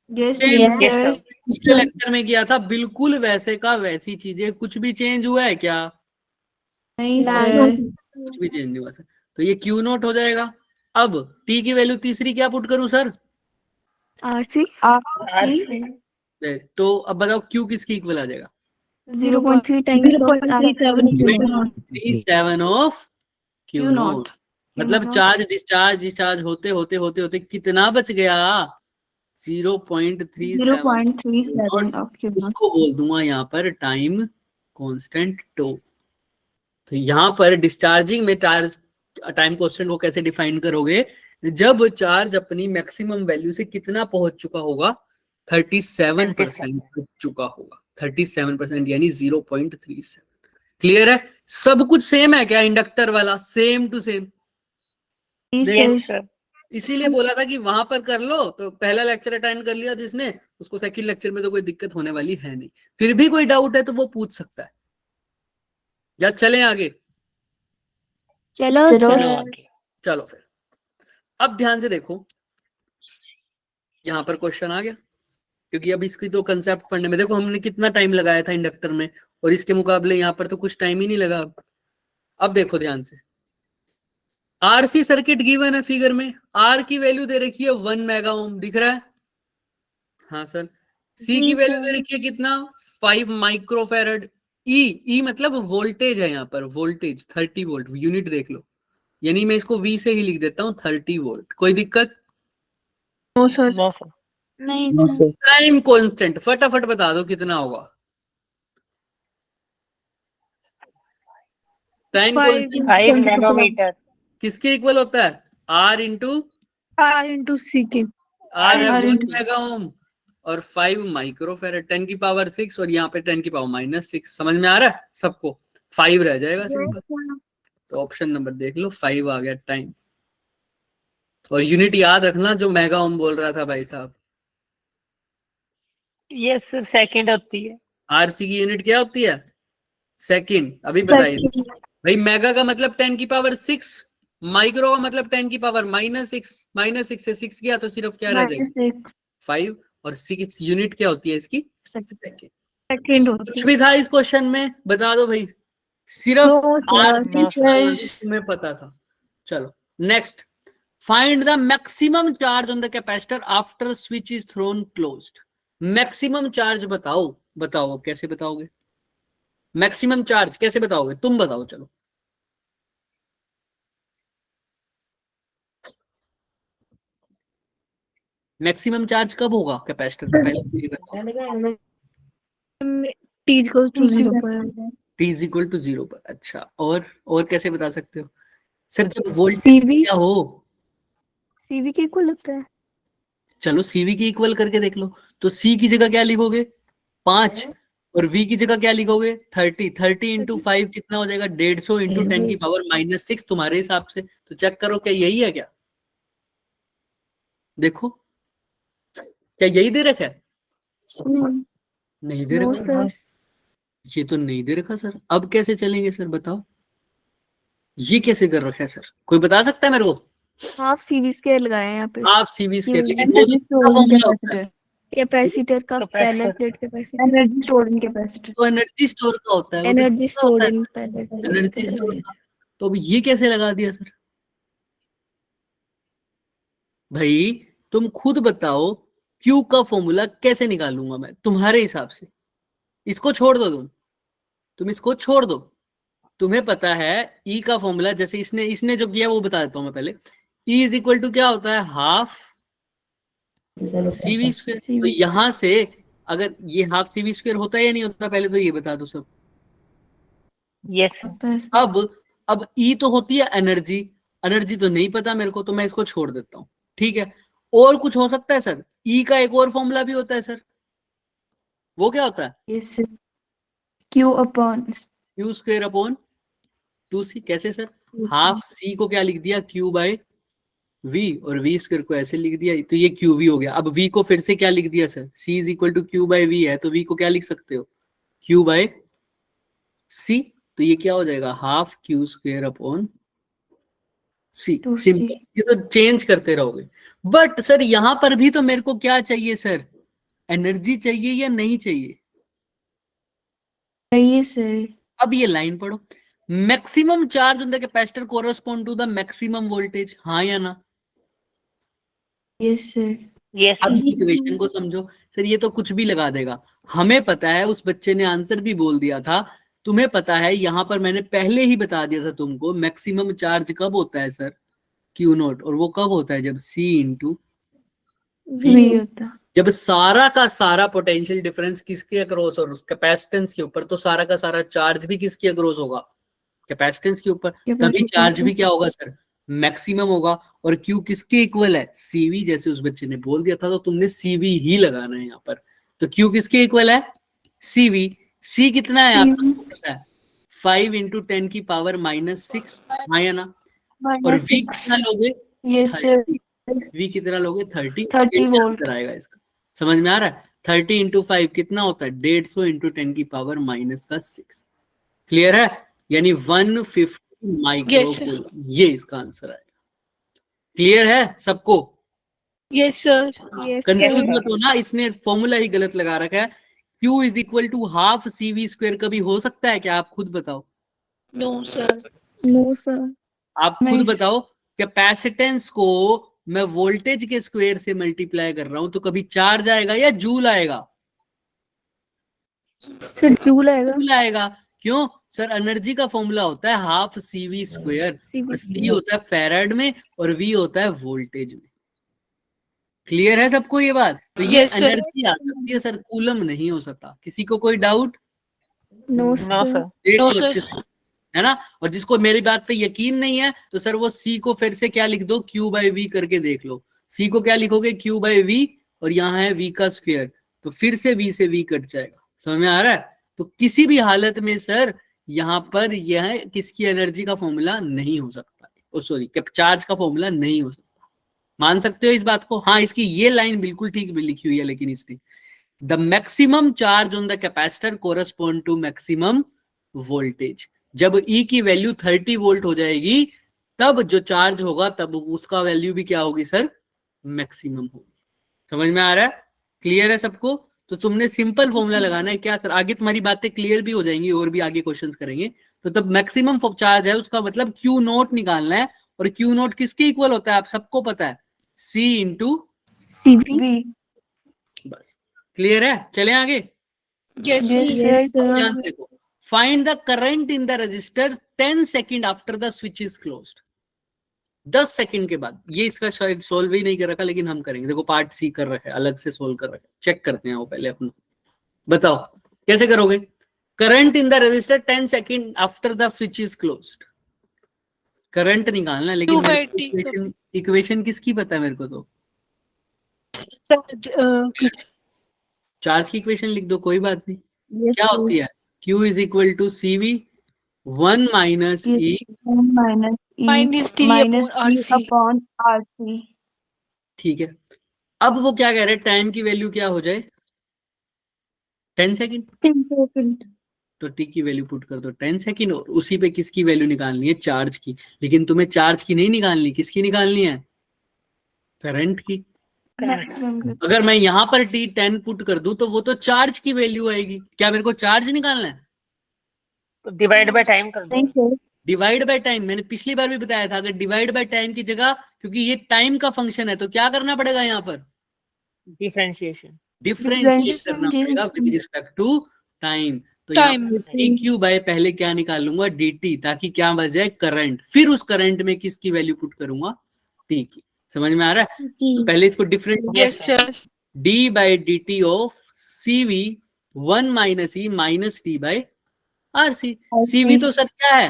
Yes, Same yes sir. Sir. पिछले लेक्चर में किया था, बिल्कुल वैसे का वैसी चीजें। कुछ भी चेंज हुआ है क्या? नहीं सर। कुछ भी चेंज नहीं हुआ सर। तो ये क्यू नॉट हो जाएगा। अब टी की वैल्यू तीसरी क्या पुट करूं सर? RC आरसी तो अब बताओ क्यू किसकी इक्वल आ जाएगा? 0.3 times of R. 37 of Q not. मतलब चार्ज डिस्चार्ज डिस्चार्ज होते होते होते होते कितना बच गया? 0.37। 0.37 of Q naught. उसको बोल दूंगा यहाँ पर टाइम कांस्टेंट टो। तो यहाँ पर डिस्चार्जिंग में चार्ज टाइम कांस्टेंट को कैसे डिफाइन करोगे? जब चार्ज अपनी मैक्सिमम वैल्यू से कितना पहुंच चुका होगा? 37% पहुंच चुका होगा। 37% यानी 0.37। क्लियर है? सब कुछ सेम है क्या? इंडक्टर वाला same to same. Yes sir. इसीलिए बोला था कि वहां पर कर लो, तो पहला लेक्चर अटेंड कर लिया जिसने, उसको सेकंड लेक्चर में तो कोई दिक्कत होने वाली है नहीं। फिर भी कोई डाउट है तो वो पूछ सकता है। या चलें आगे? चलो सर। चलो फिर, अब ध्यान से देखो, यहां पर क्वेश्चन आ गया, क्योंकि अब इसकी तो कंसेप्ट पढ़ने में देखो हमने कितना टाइम लगाया था इंडक्टर में, और इसके मुकाबले यहाँ पर तो कुछ टाइम ही नहीं लगा। अब देखो ध्यान से, आरसी सर्किट गिवन है फिगर में, आर की वैल्यू दे रखी है 1 मेगा ओम, दिख रहा है? हाँ सर। सी की वैल्यू दे रखी है कितना? 5 माइक्रोफेरेड। ई मतलब वोल्टेज है, यहाँ पर वोल्टेज 30 वोल्ट, यूनिट देख लो, यानी मैं इसको वी से ही लिख देता हूँ 30 वोल्ट। कोई दिक्कत? No sir. नहीं सर। टाइम कांस्टेंट फटाफट बता दो कितना होगा? Time constant 5 nanometre. किसके इक्वल होता है? आर इंटू C के। आर है 1 मेगा ओम और 5 माइक्रोफेरेड 10 की पावर 6, और यहाँ पे 10 की पावर -6। समझ में आ रहा है सबको? 5 रह जाएगा सिंपल। तो ऑप्शन नंबर देख लो, 5 आ गया टाइम। और यूनिट याद रखना जो मेगा ओम बोल रहा था भाई साहब। यस सर, सेकंड होती है। आरसी की यूनिट क्या होती है? सेकंड। अभी बताइए भाई, मेगा का मतलब 10 की पावर 6, माइक्रो का मतलब 10 की पावर -6, -6 से 6 गया तो सिर्फ क्या रह जाएगा? 5। और 6 यूनिट क्या होती है इसकी? सेकंड। कुछ भी था इस क्वेश्चन में? बता दो भाई। सिर्फ आरसी में पता था। चलो next, find the maximum charge on the capacitor after switch is throne closed. Maximum charge बताओ। बताओ कैसे बताओगे? मैक्सिमम चार्ज कैसे बताओगे? तुम बताओ चलो। मैक्सिमम चार्ज कब होगा कैपेसिटर पे? पहले तो ये बताओ। T equals to 0 पर। T इज इक्वल टू 0 पर। अच्छा, और कैसे बता सकते हो सर? जब वोल्टेज CV क्या हो? CV के इक्वल होता है। चलो CV की इक्वल करके देख लो। तो C की जगह क्या लिखोगे? 5। और V की जगह क्या लिखोगे? 30। 30 इंटू 5 कितना हो जाएगा? 150 इंटू 10 की पावर -6 तुम्हारे हिसाब से। तो चेक करो क्या यही है क्या? देखो क्या यही दे रखा है? नहीं दे नो रखा। सर। ये तो नहीं दे रखा सर। अब कैसे चलेंगे सर बताओ? ये कैसे कर रखा है सर? कोई बता सकता है मेरे को? हाफ CV स्क्वायर लगाया है यहाँ पे। आप CV स्केल, लेकिन वो तो क्या फॉर्मूला होता है? कैपेसिटर का parallel plate capacitor. Energy stored in capacitor. तो एनर्जी स्टोर का होता है। वो तो एनर्जी कितना स्टोर्ड होता है? इन पैरेलल एनर्जी स्टोर का। तो अब ये कैसे लगा दिया सर? भाई तुम खुद बताओ, क्यू का फॉर्मूला कैसे निकालूंगा मैं तुम्हारे हिसाब से? इसको छोड़ दो तुम, तुम इसको छोड़ दो। तुम्हें पता है ई का फॉर्मूला, जैसे इसने इसने जो किया वो बता देता हूं मैं पहले। ई इज इक्वल टू क्या होता है, हाफ CV स्क्वायर। तो यहां से अगर ये हाफ CV स्क्वायर होता है या नहीं होता, पहले तो ये बता दो सब। यस अब ई तो होती है एनर्जी, एनर्जी तो नहीं पता मेरे को, तो मैं इसको छोड़ देता हूं। ठीक है, और कुछ हो सकता है सर? ई का एक और फॉर्मूला भी होता है सर, वो क्या होता है? Yes sir, Q upon Q square upon 2C। कैसे सर? हाफ C को क्या लिख दिया, Q बाय V, और V स्क्वायर को ऐसे लिख दिया, तो ये QV हो गया। अब V को फिर से क्या लिख दिया sir, C is equal to Q by V है, तो V को क्या लिख सकते हो, Q बाय C। तो ये क्या हो जाएगा, half Q square upon C। 2C। Simple, ये तो चेंज करते रहोगे। बट सर यहां पर भी तो मेरे को क्या चाहिए सर, एनर्जी चाहिए या नहीं चाहिए? चाहिए सर। अब ये लाइन पढ़ो, maximum charge on the capacitor correspond to the maximum voltage, हाँ या ना? Yes sir. यस अब इक्वेशन को समझो सर, ये तो कुछ भी लगा देगा। हमें पता है, उस बच्चे ने आंसर भी बोल दिया था। तुम्हें पता है, यहां पर मैंने पहले ही बता दिया था तुमको, मैक्सिमम चार्ज कब होता है सर, Q0, और वो कब होता है, जब C इंटू V होता। जब सारा का सारा पोटेंशियल डिफरेंस किसके अक्रॉस और कैपेसिटेंस के ऊपर, तो सारा का सारा चार्ज भी किसके अक्रॉस होगा, कैपेसिटेंस के ऊपर। तभी चार्ज भी क्या होगा सर, मैक्सिमम होगा। और Q किसके इक्वल है, CV। जैसे उस बच्चे ने बोल दिया था, तो तुमने CV ही लगाना है यहाँ पर। तो Q किसके इक्वल है, CV। C कितना है आपको पता है, 5 इंटू 10 की पावर -6, हाँ या ना? और V कितना लोगे, 30। V कितना लोगे, 30। 30 वोल्ट। आंसर आएगा इसका, समझ में आ रहा है? 30 इंटू 5 कितना होता है, 150 इंटू 10 की पावर -6। क्लियर है? यानी 150 माइक्रो कूलम, ये इसका आंसर आएगा। क्लियर है सबको? Yes sir. कंफ्यूज मत हो ना, इसने फॉर्मूला ही गलत लगा रखा है। Q is equal to half CV square कभी हो सकता है क्या, आप खुद बताओ। No sir. No sir. आप खुद बताओ, कैपेसिटेंस को मैं वोल्टेज के स्क्वायर से मल्टीप्लाई कर रहा हूं, तो कभी चार्ज आएगा या जूल आएगा? सर जूल आएगा। जूल आएगा। क्यों सर, एनर्जी का फॉर्मूला होता है हाफ CV स्क्वायर, और C होता है फैराड में और V होता है वोल्टेज में। क्लियर है सबको ये बात? तो ये Yes, sir. एनर्जी आ सकती है सर, कूलम नहीं हो सकता। किसी को कोई doubt? No no sir. Sir देख No, लो sir. अच्छे से, है ना? और जिसको मेरी बात पे यकीन नहीं है, तो सर वो C को फिर से क्या लिख दो, Q बाई V करके देख लो। C को क्या लिखोगे, Q बाई V, और यहाँ है V का स्क्वायर, तो फिर से V से V कट जाएगा। समझ में आ रहा है? तो किसी भी हालत में सर यहाँ पर यह किसकी एनर्जी का फॉर्मूला नहीं हो सकता, ओ सॉरी चार्ज का फॉर्मूला नहीं हो सकता। मान सकते हो इस बात को? हाँ, इसकी ये लाइन बिल्कुल ठीक भी लिखी हुई है, लेकिन इसने the maximum charge on the capacitor correspond to maximum voltage. जब E की वैल्यू 30 वोल्ट हो जाएगी, तब जो चार्ज होगा, तब उसका वैल्यू भी क्या होगी सर, मैक्सिमम होगी। समझ में आ रहा है? क्लियर है सबको? तो तुमने सिंपल फॉर्मूला लगाना है क्या सर, आगे तुम्हारी बातें क्लियर भी हो जाएंगी, और भी आगे क्वेश्चंस करेंगे। तो तब मैक्सिमम चार्ज है, उसका मतलब Q0 निकालना है। और Q0 किसके इक्वल होता है, आप सबको पता है, C इंटू CV। बस। क्लियर है? चले आगे। Yes, sir. यस ध्यान सर। से देखो, find the current in the register 10 second after the switch is closed. 10 second के बाद। ये इसका शायद सोल्व ही नहीं कर रखा, लेकिन हम करेंगे। देखो पार्ट C कर रखा है, अलग से सोल्व कर रखा है, चेक करते हैं वो पहले अपना। बताओ कैसे करोगे? Current in the register 10 second after the switch is closed. Current निकालना है, लेकिन 220 इक्वेशन किसकी पता है मेरे को? तो चार्ज की इक्वेशन लिख दो, कोई बात नहीं। क्या होती है, Q is equal to CV 1 minus E। minus T upon RC. Upon RC। ठीक है, अब वो क्या कह रहे हैं, टाइम की वैल्यू क्या हो जाए, 10 सेकंड। 10 सेकंड। तो T की वैल्यू पुट कर दो 10 सेकंड, और उसी पे किसकी वैल्यू निकालनी है, चार्ज की। लेकिन तुम्हें चार्ज की नहीं निकालनी, किसकी निकालनी है, करंट की। मैक्सिमम। अगर मैं यहाँ पर T10 पुट कर दूं, तो वो तो चार्ज की वैल्यू आएगी। क्या मेरे को चार्ज निकालना है? तो डिवाइड बाय टाइम कर नहीं दो। सर। डिवाइड बाय टाइम, मैंने पिछली बार भी बताया था, अगर डिवाइड बाय टाइम की जगह, क्योंकि ये टाइम का फंक्शन है, तो क्या करना पड़ेगा यहाँ पर, डिफरेंशिएशन। डिफरेंशिएट करना पड़ेगा विद रिस्पेक्ट टू टाइम। तो यहाँ Time. डी क्यू बाय पहले क्या निकालूंगा, डी टी, ताकि क्या बच जाए, करंट। फिर उस करंट में किसकी वैल्यू पुट करूंगा, टी की। समझ में आ रहा है? तो पहले इसको difference Yes, sir. D by D T of C V 1 minus E minus T by R C. C V तो सर क्या है,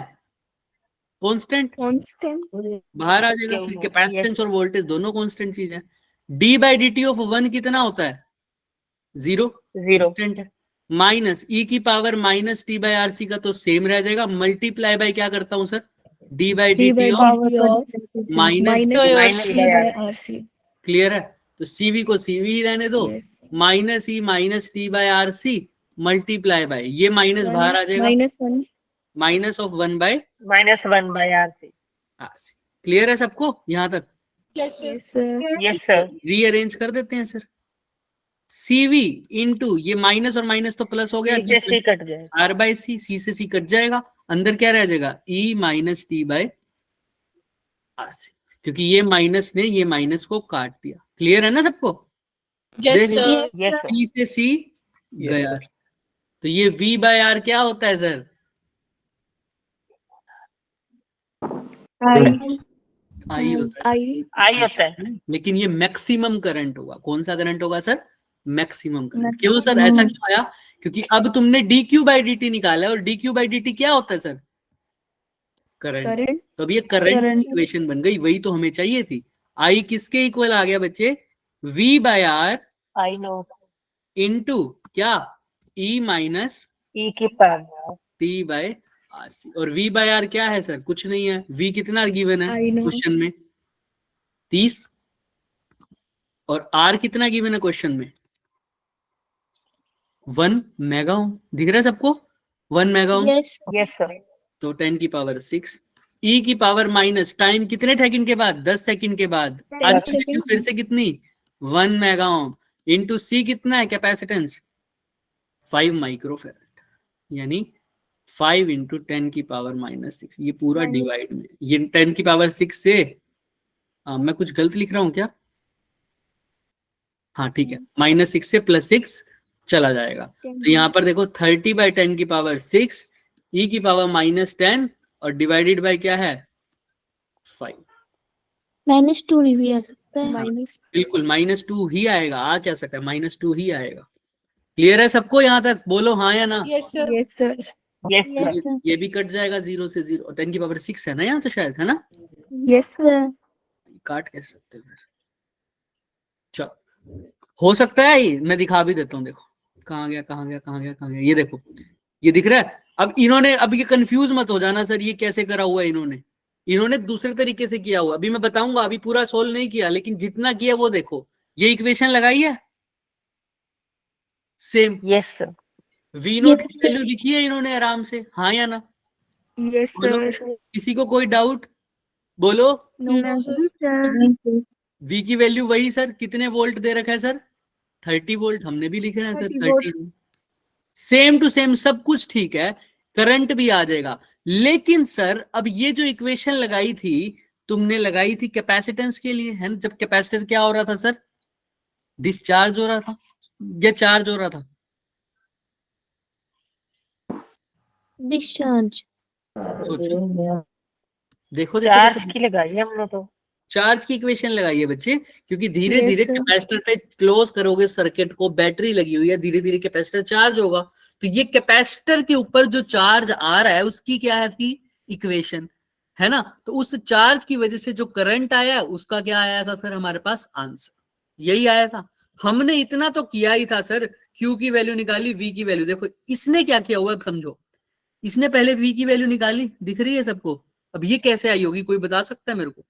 कांस्टेंट, कांस्टेंट। बाहर आ जाएगा, क्योंकि कैपेसिटेंस और वोल्टेज दोनों कांस्टेंट चीज है। D by D T of 1 कितना होता है, 0 कांस्टेंट है। माइनस ई की power minus T by R C का तो सेम रह जाएगा, मल्टीप्लाई बाय क्या करता हूं sir, D by D T of minus T by R C. Clear है? तो सीवी को सीवी ही रहने दो, minus E minus T by R C multiply by, ये माइनस बाहर आ जाएगा, -1 minus of 1 by -1 by R C. Clear है सबको यहाँ तक? Yes, sir. Yes sir. Rearrange कर देते हैं सर। सीवी इंटू ये माइनस और माइनस तो प्लस हो गया, सी से सी कट जाएगा, आर बाय सी, सी से सी कट जाएगा, अंदर क्या रह जाएगा, E minus T by R C, क्योंकि ये माइनस ने ये माइनस को काट दिया। क्लियर है ना सबको? Yes, देख लो, sir. Yes sir. सी से सी गया, तो ये वी बाय आर क्या होता है सर, आई होता है, आई होता है। लेकिन ये मैक्सिमम करंट होगा। कौन सा करंट होगा सर, मैक्सिमम करंट। क्यों सर, ऐसा क्यों आया, क्योंकि अब तुमने D Q by D T निकाला है, और D Q by D T क्या होता है सर, करंट। तो अब ये करंट इक्वेशन बन गई, वही तो हमें चाहिए थी। आई किसके इक्वल आ गया बच्चे, V by R I naught into क्या, ई माइनस ई की power T by R C. और वी बाय आर क्या है सर, कुछ नहीं है। वी कितना गिवन है क्वेश्चन में, 30, और आर कितना गिवन है क्वेश्चन में, 1 मेगा ओम। दिख रहा है सबको, 1 mega ohm. Yes. Yes sir. तो 10 की पावर 6, ई की पावर माइनस टाइम कितने सेकंड के बाद, 10 सेकंड के बाद, आज की वैल्यू फिर से कितनी, 1 मेगा ओम इंटू सी कितना है कैपेसिटेंस, 5 माइक्रोफैराड, यानी 5 इंटू 10 की पावर -6। ये पूरा डिवाइड में, ये 10 की पावर 6 से मैं कुछ गलत लिख रहा हूँ क्या, हाँ ठीक है, -6 से +6 चला जाएगा। तो यहाँ पर देखो 30 बाई 10 की पावर 6, ई की पावर -10 और डिवाइडेड बाय क्या है, 5। -2 भी आ सकता है. बिल्कुल -2 ही आएगा, आ क्या सकता है, -2 ही आएगा। क्लियर है सबको यहाँ तक, बोलो हाँ या ना। Yes, sir. Yes sir. Yes Yes, sir. sir. ये भी कट जाएगा 0 से 0, 10 की पावर 6 है ना यहाँ तो शायद, है ना, यस सर। काट कैसे सकते हैं फिर, चलो हो सकता है ये, मैं दिखा भी देता हूँ। देखो कहाँ गया कहाँ गया कहाँ गया कहाँ गया, ये देखो ये दिख रहा है। अब इन्होंने, अब ये कंफ्यूज मत हो जाना सर ये कैसे करा हुआ है इन्होंने दूसरे तरीके से किया हुआ, अभी मैं बताऊंगा, अभी पूरा सोल्व नहीं किया, लेकिन जितना किया वो देखो। ये इक्वेशन लगाई है same, yes sir. V naught की वैल्यू लिखी है इन्होंने आराम से, हाँ या ना, यस बोलो। सर। किसी को कोई डाउट, बोलो। No sir. वी की वैल्यू वही सर, कितने वोल्ट दे रखा है सर, 30 वोल्ट, हमने भी लिखे हैं सर 30। सेम टू सेम सब कुछ ठीक है, करंट भी आ जाएगा। लेकिन सर अब ये जो इक्वेशन लगाई थी, तुमने लगाई थी कैपेसिटेंस के लिए, है ना, जब कैपेसिटर क्या हो रहा था सर, डिस्चार्ज हो रहा था या चार्ज हो रहा था, डिस्चार्ज. सोचो, देखो चार्ज देखो, की लगाई है हमने तो। चार्ज की इक्वेशन लगाई है बच्चे, क्योंकि धीरे Yes, धीरे sir. कैपेसिटर पे क्लोज करोगे सर्किट को, बैटरी लगी हुई है, धीरे धीरे कैपेसिटर चार्ज होगा। तो ये कैपेसिटर के ऊपर जो चार्ज आ रहा है उसकी क्या है थी इक्वेशन, है ना। तो उस चार्ज की वजह से जो करंट आया उसका क्या आया था सर, हमारे पास आंसर यही आया था। हमने इतना तो किया ही था सर, क्यू की वैल्यू निकाली, वी की वैल्यू। देखो इसने क्या किया हुआ समझो, इसने पहले वी की वैल्यू निकाली, दिख रही है सबको। अब ये कैसे आई होगी, कोई बता सकता है मेरे को।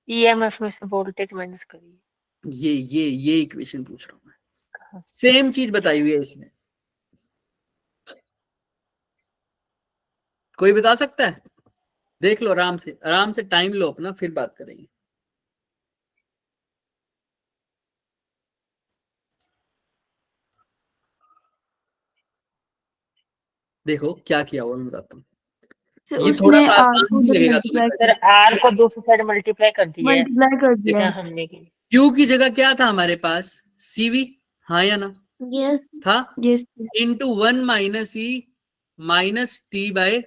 ईएमएफ में से वोल्टेज माइनस करिए। ये इक्वेशन पूछ रहा हूं मैं, सेम चीज बताई हुई है इसने, कोई बता सकता है, देख लो आराम से टाइम लो अपना, फिर बात करेंगे। देखो क्या किया हुआ मैं बताता हूँ, ये थोड़ा सा आसान भी लगेगा तुम्हें। सर आर को दूसरी साइड मल्टीप्लाई कर दिया है मल्टीप्लाई कर दिया जितना हमने की। क्यू की जगह क्या था हमारे पास, सीवी, हाँ या ना, Yes. था, Yes. Into 1 minus E minus T by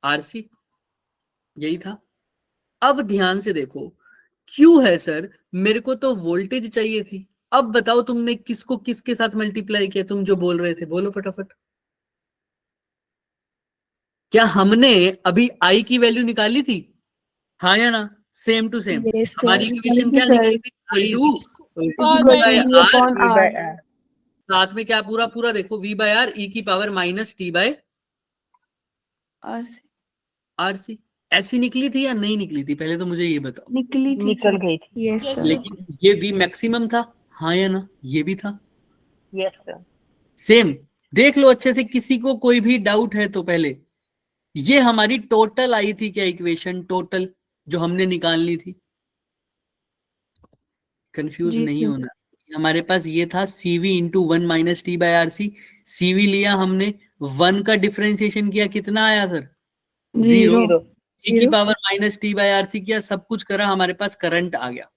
RC, यही था। अब ध्यान से देखो, क्यू है सर, मेरे को तो वोल्टेज चाहिए थी। अब बताओ तुमने किसको किसके साथ मल्टीप्लाई किया, तुम जो बोल रहे थे बोलो फटाफट। क्या हमने अभी आई की वैल्यू निकाली थी, हाँ या ना? Same to same Yes, sir. हमारी इक्वेशन क्या Sir. निकली थी, I two Equal to by V R, upon V by R. R. साथ में क्या पूरा पूरा देखो, v बाय आर ई की power minus T by RC. RC. ऐसी निकली थी या नहीं निकली थी, पहले तो मुझे ये बताओ। निकली थी निकल sir. गई थी। Yes, sir. लेकिन ये v मैक्सिमम था, हाँ या ना? ये भी था यस सर। सेम। देख लो अच्छे से, किसी को कोई भी डाउट है तो पहले, ये हमारी टोटल आई थी क्या इक्वेशन, टोटल जो हमने निकालनी थी। कंफ्यूज जी, नहीं sir. होना। हमारे पास ये था CV into 1 minus T by RC. CV लिया हमने, 1 का डिफरेंशिएशन किया, कितना आया सर? जीरो। Zero. ई की power minus T by RC किया, सब कुछ करा, हमारे पास करंट आ गया।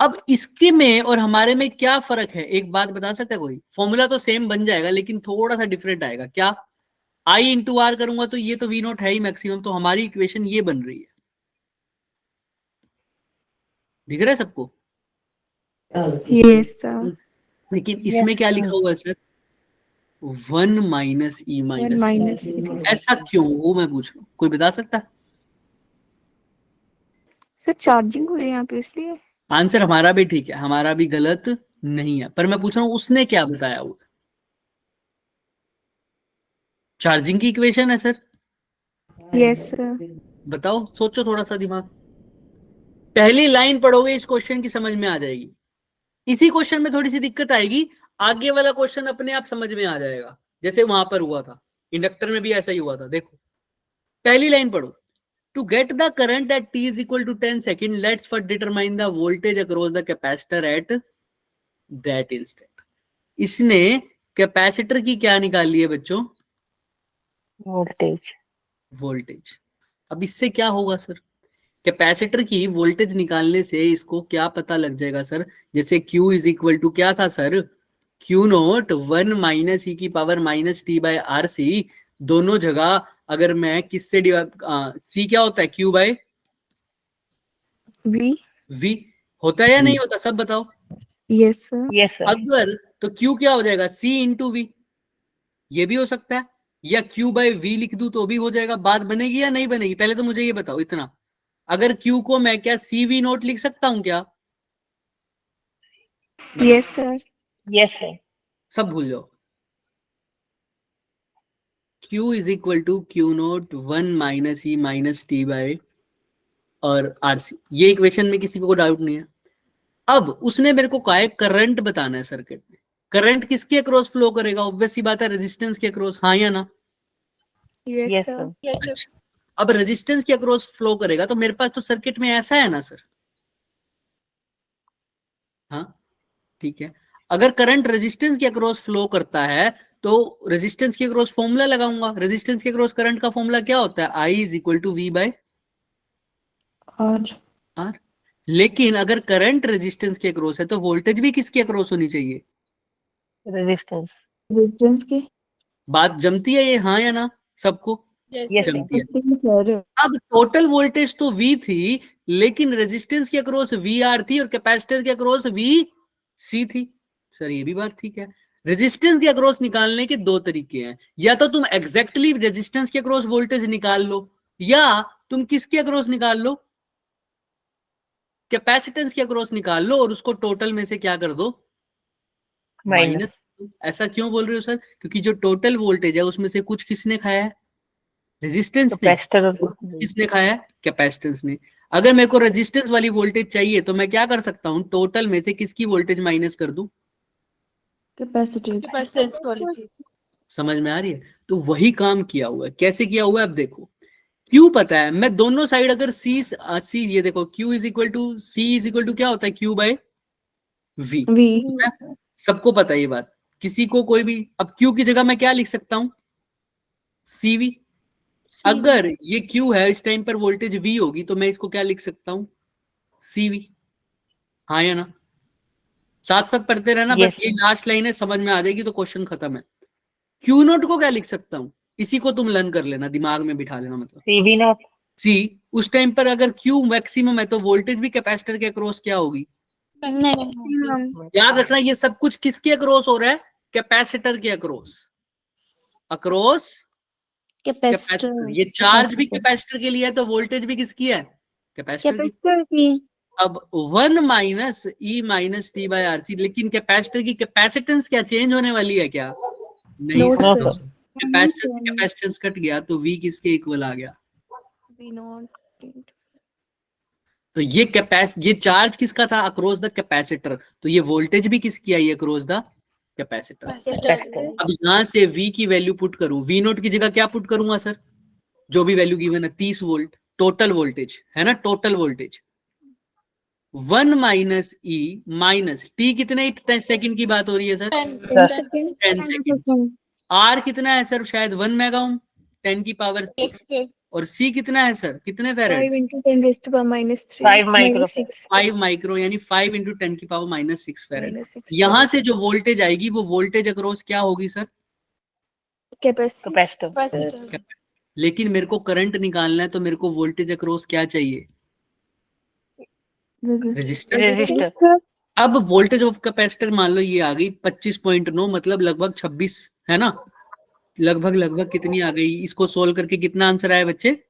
अब इसके में और हमारे में क्या फर्क है, एक बात बता सकता है कोई? फॉर्मूला तो सेम बन जाएगा लेकिन थोड़ा सा डिफरेंट आएगा। क्या? आई इंटू आर करूंगा तो ये तो वी नॉट है ही मैक्सिमम, तो हमारी इक्वेशन ये बन रही है। दिख रहा है सबको? Yes, sir. लेकिन इसमें Yes, क्या sir. लिखा हुआ है sir? 1 minus E 1 minus. minus it. ऐसा क्यों, वो मैं पूछ रहा हूँ, कोई बता सकता है? सर चार्जिंग हो रही है यहाँ पे इसलिए। आंसर हमारा भी ठीक है, हमारा भी गलत नहीं है, पर मैं पूछ रहा हूँ उसने क्या बताया हुआ। चार्जिंग की इक्वेशन है सर, Yes, sir. बताओ, सोचो थोड़ा सा दिमाग। पहली लाइन पढ़ोगे इस क्वेश्चन की समझ में आ जाएगी। इसी क्वेश्चन में थोड़ी सी दिक्कत आएगी, आगे वाला क्वेश्चन अपने आप समझ में आ जाएगा, जैसे वहां पर हुआ था, इंडक्टर में भी ऐसा ही हुआ था। देखो पहली लाइन पढ़ो, to get the current at t is equal to 10 second, let's first determine the voltage across the capacitor at that instant। इसने कैपेसिटर की क्या निकाली है बच्चों? वोल्टेज। वोल्टेज। अब इससे क्या होगा सर? कैपेसिटर की वोल्टेज निकालने से इसको क्या पता लग जाएगा सर? जैसे Q इज इक्वल टू क्या था sir? Q naught 1 minus E की power minus T by R C. दोनों जगह अगर मैं किससे सी क्या होता है? Q by V. V होता है या नहीं होता, सब बताओ। Yes, sir. Yes sir. अगर तो Q क्या हो जाएगा? C इंटू वी, ये भी हो सकता है, या Q बाय V लिख दूं तो भी हो जाएगा। बात बनेगी या नहीं बनेगी, पहले तो मुझे ये बताओ इतना। अगर Q को मैं क्या CV नोट लिख सकता हूं क्या? Yes, sir. Yes sir. सब भूल जाओ। Q is equal to Q naught 1 minus E minus T by और आरसी। ये इक्वेशन में किसी को डाउट नहीं है। अब उसने मेरे को कहा है करंट बताना है सर्किट में। करंट किसके अक्रॉस फ्लो करेगा? ऑब्वियस सी बात है, रेजिस्टेंस के अक्रॉस, हाँ या ना? Yes, yes sir. सर। अच्छा, अब रेजिस्टेंस के अक्रॉस फ्लो करेगा तो मेरे पास तो सर्किट में ऐसा है ना सर? हाँ ठीक है। अगर करंट रेजिस्टेंस के अक्रॉस फ्लो करता है तो रेजिस्टेंस के अक्रॉस फॉर्मूला लगाऊंगा। रेजिस्टेंस के अक्रॉस करंट का फॉर्मूला क्या होता है? I is equal to V by और आर। लेकिन अगर करंट रेजिस्टेंस के अक्रॉस है तो वोल्टेज भी किसके अक्रॉस होनी चाहिए? रेजिस्टेंस। रेजिस्टेंस के बात जमती है ये, हाँ या ना? सबको यस सर। जमती है। अब टोटल वोल्टेज तो V थी, लेकिन रेजिस्टेंस के अक्रॉस VR थी और कैपेसिटर के अक्रॉस VC थी। सर ये भी बात ठीक है। रेजिस्टेंस के अक्रॉस निकालने के दो तरीके हैं, या तो तुम एग्जैक्टली रेजिस्टेंस के अक्रॉस वोल्टेज निकाल लो, या तुम किसके अक्रॉस निकाल लो? कैपेसिटेंस के अक्रॉस निकाल लो और उसको टोटल में से क्या कर दो? माइनस। ऐसा क्यों बोल रहे हो सर? क्योंकि जो टोटल वोल्टेज है उसमें से कुछ किसने खाया है? रेजिस्टेंस ने। कैपेसिटर। किसने खाया है? कैपेसिटेंस ने। अगर मेरे को रेजिस्टेंस वाली वोल्टेज चाहिए तो मैं क्या कर सकता हूं? टोटल में से किसकी वोल्टेज माइनस कर दूं? कैपेसिटर। समझ में आ रही है? तो वही काम किया हुआ है। कैसे किया हुआ है? अब देखो, Q पता है, मैं दोनों साइड अगर C ये देखो, Q is equal to C is equal to क्या होता है? Q by V। V. सबको पता है ये बात, किसी को कोई भी। अब Q की जगह मैं क्या लिख सकता हूं? CV। अगर ये Q है, इस टाइम पर वोल्टेज V होगी तो मैं इसको क्या लिख सकता हूं? CV। हाँ या ना? साथ साथ पढ़ते रहना, Yes, बस ये लास्ट लाइन है, समझ में आ जाएगी तो क्वेश्चन खत्म है। क्यू नोट को क्या लिख सकता हूँ, इसी को तुम लर्न कर लेना, दिमाग में बिठा लेना। मतलब CV नॉट। सी, उस टाइम पर अगर क्यू मैक्सिमम है तो वोल्टेज भी कैपेसिटर के अक्रॉस क्या होगी, मैक्सिमम। याद रखना। ये सब कुछ किसके अक्रॉस हो रहा है, कैपेसिटर के अक्रॉस, अक्रॉस कैपेसिटर। कैपेसिटर। ये चार्ज भी कैपेसिटर के लिए है तो वोल्टेज भी किसकी है, कैपेसिटर की। कैपेसिटर की। अब 1 minus E minus T by R C, लेकिन कैपेसिटर की कैपेसिटेंस क्या चेंज होने वाली है क्या, नहीं No, sir. sir. Capacitor capacitance cut गया तो V किसके इक्वल आ गया, V नॉट। तो ये चार्ज किसका था, अक्रॉस द कैपेसिटर, तो ये वोल्टेज भी किसकी आई, अक्रॉस द कैपेसिटर। अब यहां से V की वैल्यू पुट करूं, V नोट की जगह क्या पुट करूंगा सर, जो भी वैल्यू गिवन है 30 वोल्ट, टोटल वोल्टेज है ना, टोटल वोल्टेज 1 माइनस ई माइनस टी, कितने सेकंड की बात हो रही है सर, 10 सेकंड। आर कितना है सर, शायद 1 मेगा ओम 10 की पावर 6, और सी कितना है सर, कितने फेरेड, 5 into 10 raised to power minus 3 5 micro. minus 6 5 micro, यानी 5 इंटू 10 की पावर माइनस 6 फेरेड। minus 6 यहां से जो वोल्टेज आएगी वो वोल्टेज अक्रॉस क्या होगी सर, कैपेसिटर। लेकिन मेरे को करंट निकालना है तो मेरे को वोल्टेज अक्रॉस क्या चाहिए, रेजिस्टर। रेजिस्टर। अब वोल्टेज ऑफ कैपेसिटर मान लो ये आ गई 25.9, मतलब लगभग 26 है ना, लगभग कितनी आ गई, इसको सोल्व करके कितना आंसर आया बच्चे,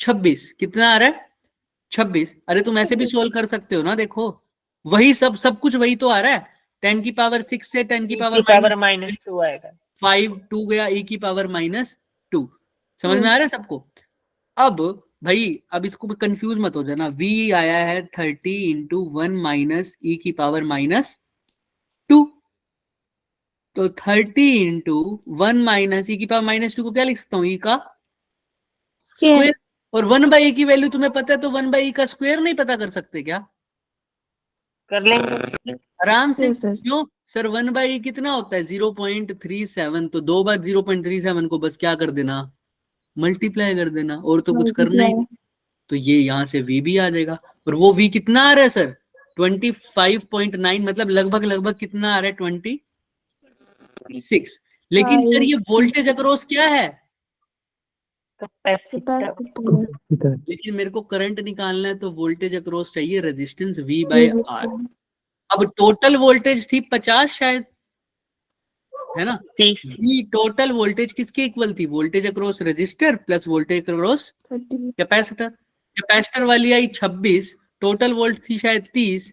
26। कितना आ रहा है, 26। अरे तुम ऐसे भी सोल्व कर सकते हो ना, देखो वही सब कुछ वही तो आ रहा है, 10 की पावर 6 से 10 की पावर माइनस 2 आएगा। 5 2 गया, e की पावर -2। समझ में आ रहा है सबको। अब भाई अब इसको कंफ्यूज मत हो जाना, v आया है 30 इंटू 1 माइनस ई की पावर -2, तो 30 इंटू 1 माइनस ई की पावर -2 को क्या लिख सकता हूँ, ई का स्क्वायर। और 1/e की वैल्यू तुम्हें पता है, तो 1/e का स्क्वायर नहीं पता कर सकते क्या, कर लेंगे आराम से। Yes, sir. क्यों सर, 1/e कितना होता है 0.37, तो 2 बार 0.37 को बस क्या कर देना, मल्टीप्लाई कर देना, और तो कुछ करना ही नहीं। तो ये यहाँ से v भी आ जाएगा, और वो v कितना आ रहा है सर, 25.9, मतलब लगभग कितना आ रहा है 26। लेकिन सर ये वोल्टेज अक्रॉस क्या है, कैपेसिटर। लेकिन मेरे को करंट निकालना है तो वोल्टेज अक्रॉस चाहिए रेजिस्टेंस V बाय R। अब टोटल वोल्टेज थी 50 शायद, है ना, 30। V टोटल वोल्टेज किसके इक्वल थी, voltage across resistor plus voltage across capacitor. Capacitor वाली आई 26, टोटल वोल्ट थी शायद 30,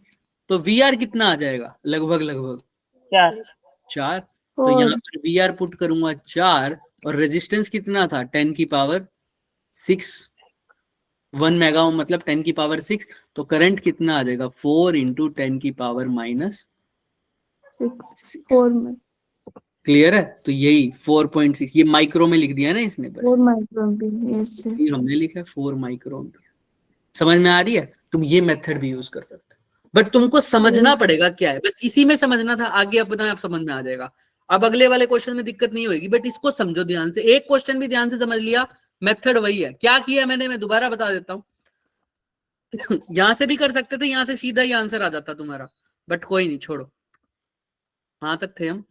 तो VR कितना आ जाएगा, लगभग 4। तो यहाँ पर VR पुट करूंगा 4, और रेजिस्टेंस कितना था 10 की पावर 6, 1 मेगा ओम मतलब 10 की पावर 6, तो करंट कितना आ जाएगा 4 इंटू 10 की पावर -6। क्लियर है, तो यही 4.6, ये माइक्रो में लिख दिया ना इसने, बस 4 microampere. Yes, sir. ये हमने लिखा है 4 माइक्रो। समझ में आ रही है, तुम ये मेथड भी यूज कर सकते हो, बट तुमको समझना पड़ेगा क्या है, बस इसी में समझना था, आगे अपना आप समझ में आ जाएगा। अब अगले वाले क्वेश्चन में दिक्कत नहीं होगी, बट इसको समझो ध्यान से, एक क्वेश्चन भी ध्यान से समझ लिया, मेथड वही है। क्या किया मैंने, मैं दोबारा बता देता हूँ। यहां से भी कर सकते थे, यहां से सीधा ही आंसर आ जाता तुम्हारा, बट कोई नहीं, छोड़ो। कहां तक थे हम,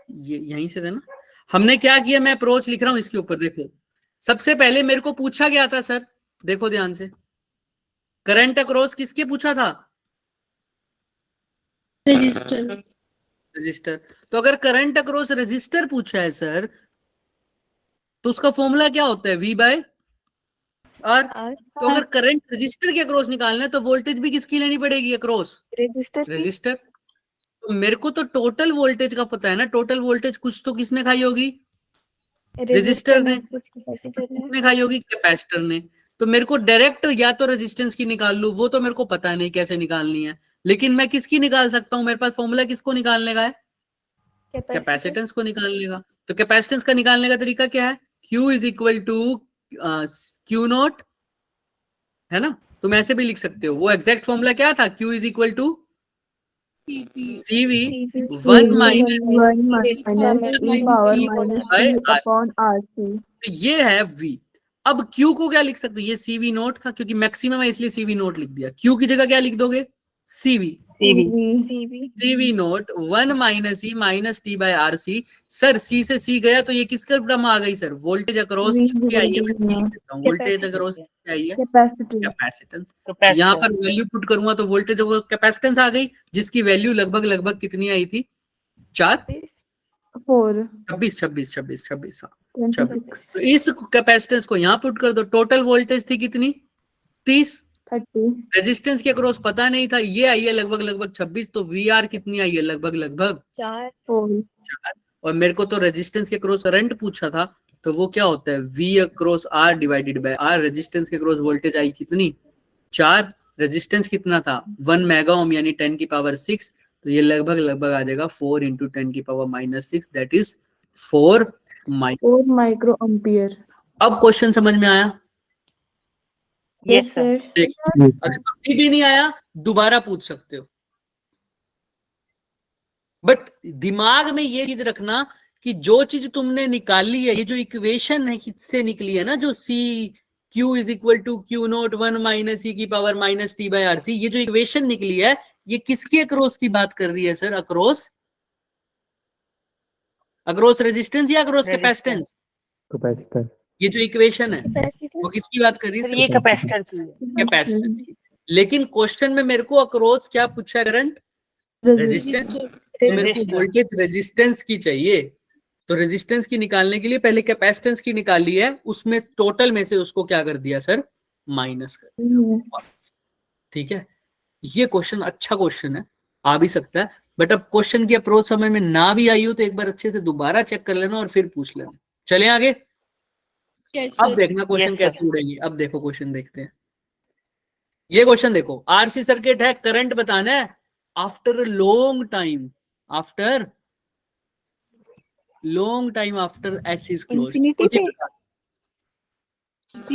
ये यहीं से थे ना। हमने क्या किया, मैं अप्रोच लिख रहा हूं इसके ऊपर, देखो सबसे पहले मेरे को पूछा गया था सर, देखो ध्यान से, करंट अक्रॉस किसके पूछा था, रेजिस्टर। तो अगर करंट अक्रॉस रेजिस्टर पूछा है सर, तो उसका फॉर्मूला क्या होता है, V बाय R। तो अगर करंट रेजिस्टर के अक्रॉस निकालना है तो वोल्टेज भी किसकी लेनी पड़ेगी, अक्रॉस रेजिस्टर। तो मेरे को तो टोटल वोल्टेज का पता है ना, टोटल वोल्टेज कुछ तो किसने खाई होगी, रेजिस्टर ने, किसने खाई होगी, कैपेसिटर ने। तो मेरे को डायरेक्ट या तो रेजिस्टेंस की निकाल लूं, वो तो मेरे को पता नहीं कैसे निकालनी है, लेकिन मैं किसकी निकाल सकता हूं, मेरे पास फॉर्मूला किसको निकालने का है, कैपेसिटेंस को निकालने का। तो कैपेसिटेंस का निकालने का तरीका क्या है, Q is equal to Q naught, है ना, तुम ऐसे भी लिख सकते हो। वो एग्जैक्ट फॉर्मूला क्या था, Q is equal to CV 1 minus तो ये है V। अब Q को क्या लिख सकते हो, ये CV नोट था, क्योंकि मैक्सिमम है इसलिए CV नोट लिख दिया। Q की जगह क्या लिख दोगे, CV CV CV naught 1 minus E minus T by R C. Sir C से C गया तो ये किसका टर्म आ गई सर? वोल्टेज अक्रॉस किसकी आई है? मैं लिख देता हूं, वोल्टेज अक्रॉस किसकी आई है? कैपेसिटेंस। यहाँ पर वैल्यू पुट करूंगा तो वोल्टेज कैपेसिटेंस आ गई, जिसकी वैल्यू लगभग लगभग कितनी आई थी? 4 26 26 26 26 26। तो इस कैपेसिटेंस को यहाँ पुट कर दो, टोटल वोल्टेज थी कितनी? 30। 30 रेजिस्टेंस के अक्रॉस पता नहीं था, ये आई है लगभग लगभग 26। तो VR कितनी आई है? लगभग लगभग 4 4। और मेरे को तो रेजिस्टेंस के अक्रॉस करंट पूछा था, तो वो क्या होता है? V across R divided by R। Resistance के अक्रॉस वोल्टेज आई कितनी? 4। रेजिस्टेंस कितना था? 1 मेगा ओम यानी 10 की पावर 6। तो ये लगभग लगभग आ जाएगा 4 इंटू 10 की power -6, that is 4 micro ampere. अब क्वेश्चन समझ में आया? Yes sir. अगर अभी भी नहीं आया दोबारा पूछ सकते हो, बट दिमाग में ये चीज रखना कि जो चीज तुमने निकाली है, ये जो इक्वेशन है किससे निकली है ना, जो C Q is equal to Q naught 1 minus E की power minus T by R C, ये जो इक्वेशन निकली है ये किसके अक्रॉस की बात कर रही है सर? अक्रॉस रेजिस्टेंस या अक्रॉस कैपेसिटेंस? कैपेसिटर। ये जो इक्वेशन है वो किसकी बात कर रही है सर सर? ये कैपेसिटर की है। कैपेसिटेंस की। लेकिन क्वेश्चन में मेरे को अक्रॉस क्या पूछा है? Current, resistance. तो मेरे को वोल्टेज रेजिस्टेंस की चाहिए, तो रेजिस्टेंस की निकालने के लिए पहले कैपेसिटेंस की निकाली है, उसमें टोटल में से उसको क्या कर दिया सर? माइनस कर दिया। ठीक है, ये क्वेश्चन अच्छा क्वेश्चन है, आ भी सकता है, बट अब क्वेश्चन की अप्रोच समझ में ना भी आई हो तो एक बार अच्छे से दोबारा चेक कर लेना और फिर पूछ लेना। चले आगे। अब देखना क्वेश्चन Yes, कैसे उड़ेगी। अब देखो क्वेश्चन देखते हैं। ये क्वेश्चन देखो, RC सर्किट है, करंट बताना है after long time, after long time after S is close. Infinity पे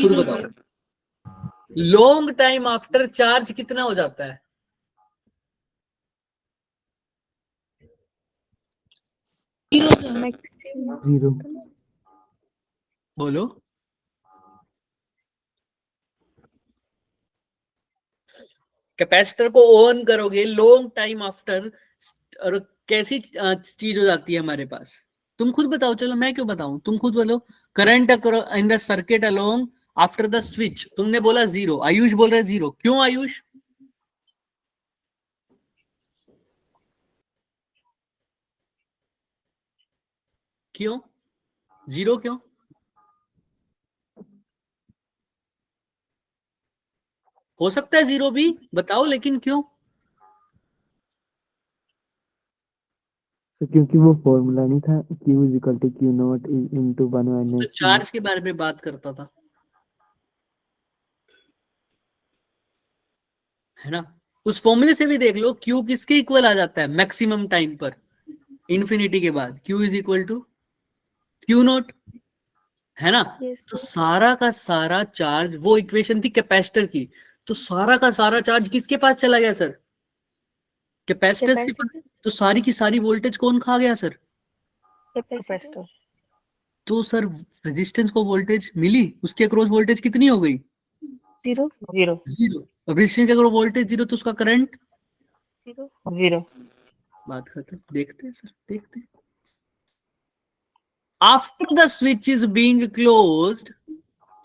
खुद बताओ, लॉन्ग टाइम आफ्टर चार्ज कितना हो जाता है? मैक्सिमम 0। बोलो। कैपेसिटर को ऑन करोगे लॉन्ग टाइम आफ्टर, और कैसी चीज हो जाती है हमारे पास? तुम खुद बताओ, चलो मैं क्यों बताऊं, तुम खुद बोलो। Current in the circuit along after the switch, तुमने बोला 0, आयुष बोल रहे 0, क्यों आयुष? क्यों 0? क्यों? हो सकता है 0 भी, बताओ लेकिन क्यों? तो क्योंकि वो फॉर्मूला नहीं था, Q is equal to Q naught into 1 तो माइनस चार्ज के बारे में बात करता था, है ना? उस फॉर्मूले से भी देख लो, Q किसके इक्वल आ जाता है मैक्सिमम टाइम पर? इन्फिनिटी के बाद Q is equal to Q naught, है ना? यस तो सारा का सारा चार्ज, वो इक्वेशन थी कैपेसिटर की, तो सारा का सारा चार्ज किसके पास चला गया सर? कैपेसिटर के पास। तो सारी की सारी वोल्टेज कौन खा गया सर? कैपेसिटर तो सर रेजिस्टेंस को वोल्टेज मिली, उसके अक्रॉस वोल्टेज कितनी हो गई? 0 0 0। अब रेजिस्टेंस के अक्रॉस वोल्टेज 0, तो उसका करंट 0। बात खत्म। देखते हैं सर, देखते हैं। After the switch is being closed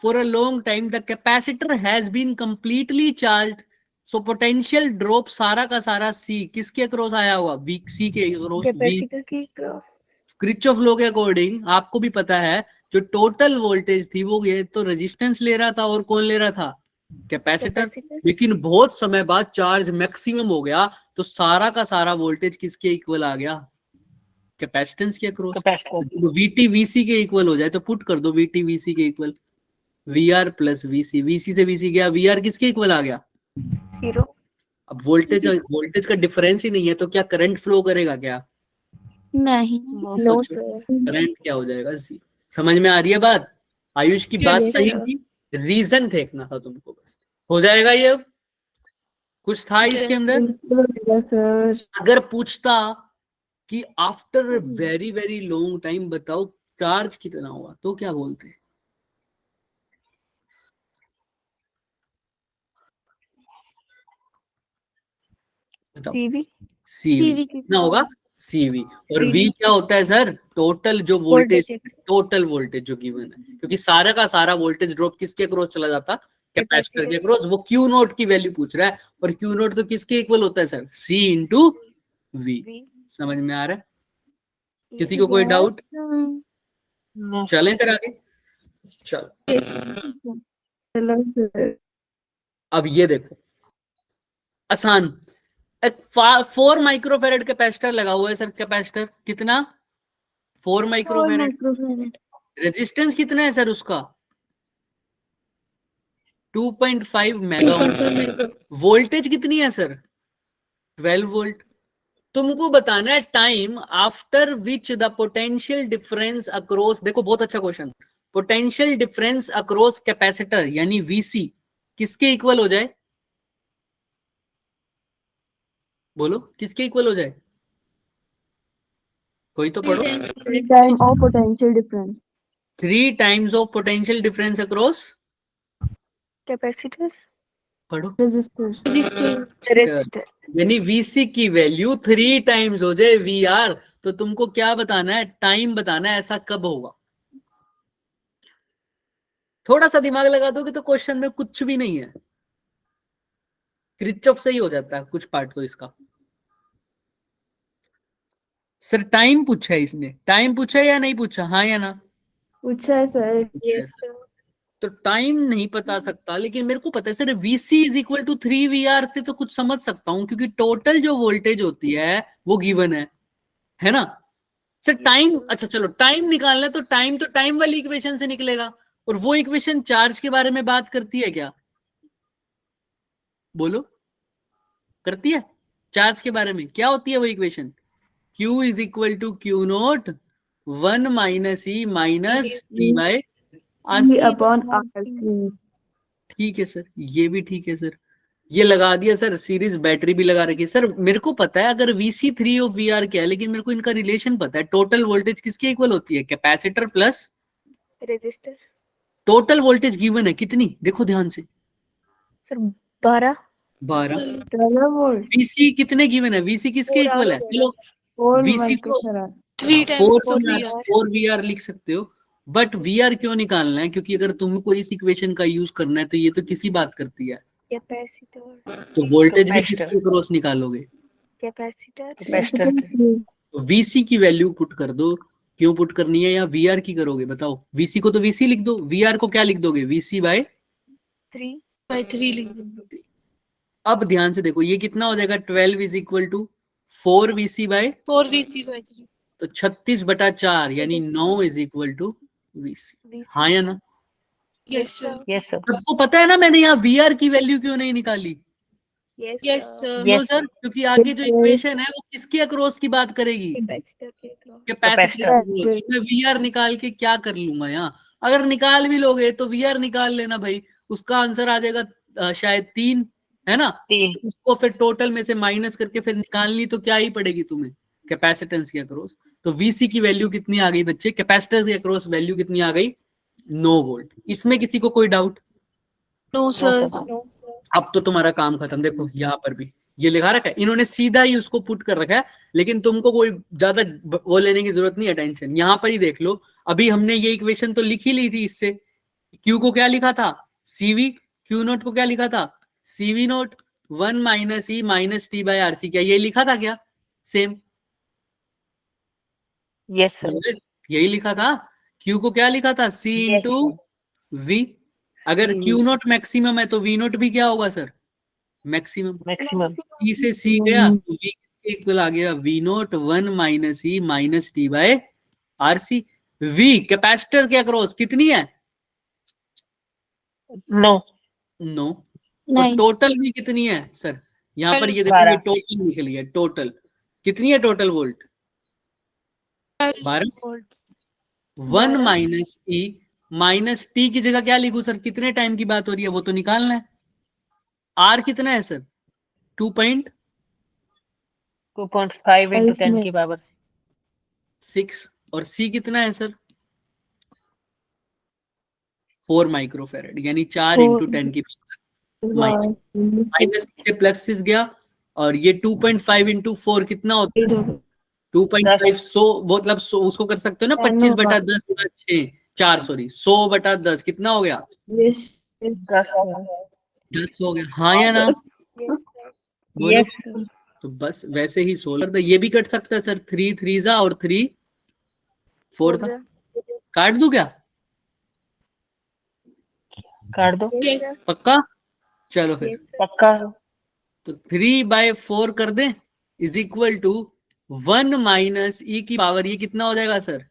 for a long time the capacitor has been completely charged, so potential drop सारा का सारा C किसके अक्रॉस आया हुआ? C के अक्रॉस। कैपेसिटर की क्रॉस क्रिचॉफ लॉ के अकॉर्डिंग आपको भी पता है, जो टोटल वोल्टेज थी वो ये तो रेजिस्टेंस ले रहा था, और कौन ले रहा था? कैपेसिटर। लेकिन बहुत समय बाद चार्ज मैक्सिमम हो गया, तो सारा का सारा वोल्टेज किसके इक्वल आ गया? कैपेसिटेंस के अक्रॉस। कैपेसिटर VT VC के इक्वल हो जाए तो पुट कर दो VT VC के equal, VR plus VC, VC से VC गया, VR किसके इक्वल आ गया? 0 अब वोल्टेज का डिफरेंस ही नहीं है, तो क्या करंट फ्लो करेगा क्या? नहीं नो सर करंट क्या हो जाएगा? C। समझ में आ रही है बात? आयुष की बात Yes, सही sir. थी, रीजन देखना था तुमको बस। हो जाएगा ये? अब कुछ था इसके अंदर? सर अगर पूछता कि after very very long time बताओ चार्ज कितना हुआ, तो क्या बोलते? बताओ CV सीवी CV कितना होगा सीवी। और CV वी क्या होता है सर, टोटल जो वोल्टेज, वोल्टेज टोटल वोल्टेज जो गिवन है, क्योंकि सारा का सारा वोल्टेज ड्रॉप किसके अक्रॉस चला जाता, कैपेसिटर के अक्रॉस। वो क्यू नोट की वैल्यू पूछ रहा है, और क्यू नोट तो किसके इक्वल होता है sir, C into V. V समझ में आ रहा है किसी yes को कोई डाउट? No. चलें फिर आगे, चलो चलो सर अब ये देखो आसान, एक 4 माइक्रोफेरेड कैपेसिटर लगा हुआ है सर, कैपेसिटर कितना 4 माइक्रोफेरेड, माइक्रोफैराड रेजिस्टेंस कितना है सर उसका 2.5 मेगा ओम, वोल्टेज कितनी है सर 12 वोल्ट। तुमको बताना है time after which the potential difference across, देखो बहुत अच्छा question, potential difference across capacitor यानी वीसी किसके इक्वल हो जाए, बोलो किसके इक्वल हो जाए, कोई तो पढ़ो। Time of potential difference 3 times of potential difference across, capacitor पढ़ो रेजिस्टर यानी वीसी की वैल्यू 3 टाइम्स हो जाए वीआर। तो तुमको क्या बताना है, टाइम बताना है, ऐसा कब होगा। थोड़ा सा दिमाग लगा दोगे तो क्वेश्चन में कुछ भी नहीं है, क्रिचॉफ से ही हो जाता है कुछ पार्ट तो इसका। सर टाइम पूछा है इसने, टाइम पूछा है या नहीं पूछा, हाँ या ना, पूछा है सर यस सर। तो टाइम नहीं बता सकता, लेकिन मेरे को पता है sir VC is equal to 3 VR से तो कुछ समझ सकता हूं, क्योंकि टोटल जो वोल्टेज होती है वो गिवन है ना सर। टाइम, अच्छा चलो टाइम निकालना है, तो टाइम वाली इक्वेशन से निकलेगा। और वो इक्वेशन चार्ज के बारे में बात करती है क्या, बोलो करती है, चार्ज के बारे में क्या होती है वो equation, Q is equal to Q naught 1 minus E minus T by R. Upon R ठीक है सर, ये भी ठीक है सर, ये लगा दिया सर। सीरीज बैटरी भी लगा रखी है सर। मेरे को पता है अगर VC3 ऑफ VR क्या है, लेकिन मेरे को इनका रिलेशन पता है, टोटल वोल्टेज किसके इक्वल होती है, capacitor plus resistor total voltage given है कितनी, देखो ध्यान से सर 12 12 VC कितने गिवन है, VC किसके इक्वल है, चलो VC को 4 VR लिख सकते हो, बट VR क्यों निकालना है, क्योंकि अगर तुमको इस इक्वेशन का यूज करना है तो ये तो किसी बात करती है, कैपेसिटर तो वोल्टेज भी कैपेसिटर किसके क्रॉस निकालोगे, कैपेसिटर तो VC की वैल्यू पुट कर दो। क्यों पुट करनी है, या VR की करोगे बताओ, VC को तो VC लिख दो, VR को क्या लिख दोगे VC बाय 3 लिख देंगे। अब ध्यान से देखो ये कितना हो जाएगा, 12 is equal to 4 VC by 4VC/3 तो 36/4 यानी 9 इज इक्वल टू VC। हाँ या ना, यस सर यस सर सबको पता है ना मैंने यहाँ VR की वैल्यू क्यों नहीं निकाली, यस सर क्यों Yes, सर, क्योंकि आगे जो इक्वेशन है वो किसके अक्रॉस की बात करेगी, कैपेसिटर के कैपेसिटर। Capacitor। मैं VR निकाल के क्या कर लूंगा यहाँ, अगर निकाल भी लोगे तो VR निकाल लेना भाई, उसका आंसर आ जाएगा शायद 3, है ना, 3 तो उसको फिर टोटल में से माइनस करके फिर निकालनी तो क्या ही पड़ेगी तुम्हें, कैपेसिटेंस के अक्रॉस। तो VC की वैल्यू कितनी आ गई बच्चे, कैपेसिटेंस के अक्रॉस वैल्यू कितनी आ गई 9 वोल्ट। इसमें किसी को कोई डाउट, नो सर अब तो तुम्हारा काम खत्म। देखो यहाँ पर भी ये लिखा रखा है, इन्होंने सीधा ही उसको पुट कर रखा है, लेकिन तुमको कोई ज्यादा वो लेने की जरूरत नहीं है, टेंशन। यहाँ पर ही देख लो, अभी हमने ये इक्वेशन तो लिख ही ली थी इससे, क्यू को क्या लिखा था CV, क्यू नोट को क्या लिखा था CV naught 1 minus E minus T by RC, क्या ये लिखा था क्या सेम, यस सर यही लिखा था। Q को क्या लिखा था C Yes, इंटू V, अगर Q नोट मैक्सिमम है तो V नोट भी क्या होगा सर मैक्सिमम, मैक्सिमम E से C गया तो V इक्वल आ गया V naught 1 minus E minus T by RC। V capacitor के अक्रॉस कितनी है नो 9, और नहीं टोटल भी कितनी है सर, यहाँ पर ये देखो ये 12 टोटल लिख लिया, टोटल कितनी है टोटल वोल्ट 12। 1 माइनस ई माइनस टी की जगह क्या लिखूं सर, कितने टाइम की बात हो रही है वो तो निकालना है। आर कितना है सर 2.6 2.5 इंटू 10 की पावर और सी कितना है सर 4 माइक्रोफेरेड, यानी 4 इंटू 10 की पावर माइनस से प्लस 6 गया और ये 2.5 इंटू 4 कितना होता है? 2.5 100, मतलब 100 उसको कर सकते हो ना, 25 बटा 10 गुना 6 4 सॉरी 100 बटा 10 कितना हो गया? 10 10 हो गया, हाँ या ना? बोलो। यस तो बस वैसे ही 16 था, ये भी कट सकता है सर, 3 3 जा और 3 4 था। काट दूं क्या? काट दो पक्का? चलो फिर पक्का। तो 3/4 कर दें is equal to 1 minus E की पावर, ये कितना हो जाएगा सर?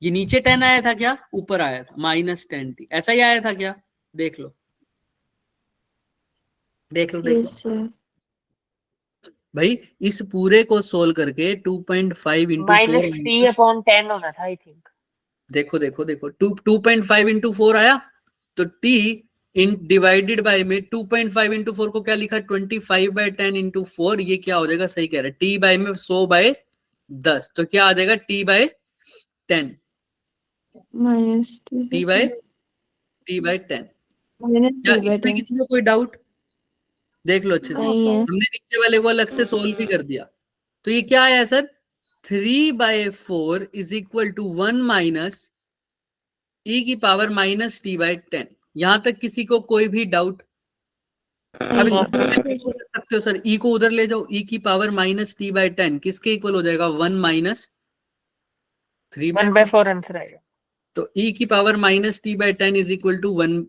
ये नीचे 10 आया था क्या, ऊपर आया था -10t, ऐसा ही आया था क्या? देख लो देख लो देख लो भाई, इस पूरे को सोल्व करके 2.5 इंटू 4 -3/10 होना था आई थिंक। देखो देखो देखो 2.5 इंटू 4 आया, तो t इन डिवाइडेड बाय में 2.5 इंटू 4 को क्या लिखा? 25/10 इंटू 4, ये क्या हो जाएगा? सही कह रहे, t बाय में 100/10, तो क्या आ जाएगा? t by 10, t by 10। क्या इसमें किसी को कोई डाउट? देख लो अच्छे से, हमने नीचे वाले को अलग से सोल्व भी कर दिया। तो ये क्या आया sir? 3/4 is equal to 1 minus E की पावर -t/10। यहां तक किसी को कोई भी डाउट? अब इसको कर सकते हो सर, ई को उधर ले जाओ, ई की पावर -t/10 किसके इक्वल हो जाएगा? 1 माइनस 1/4 आंसर आएगा। तो ई की power -t/10 is equal to 1,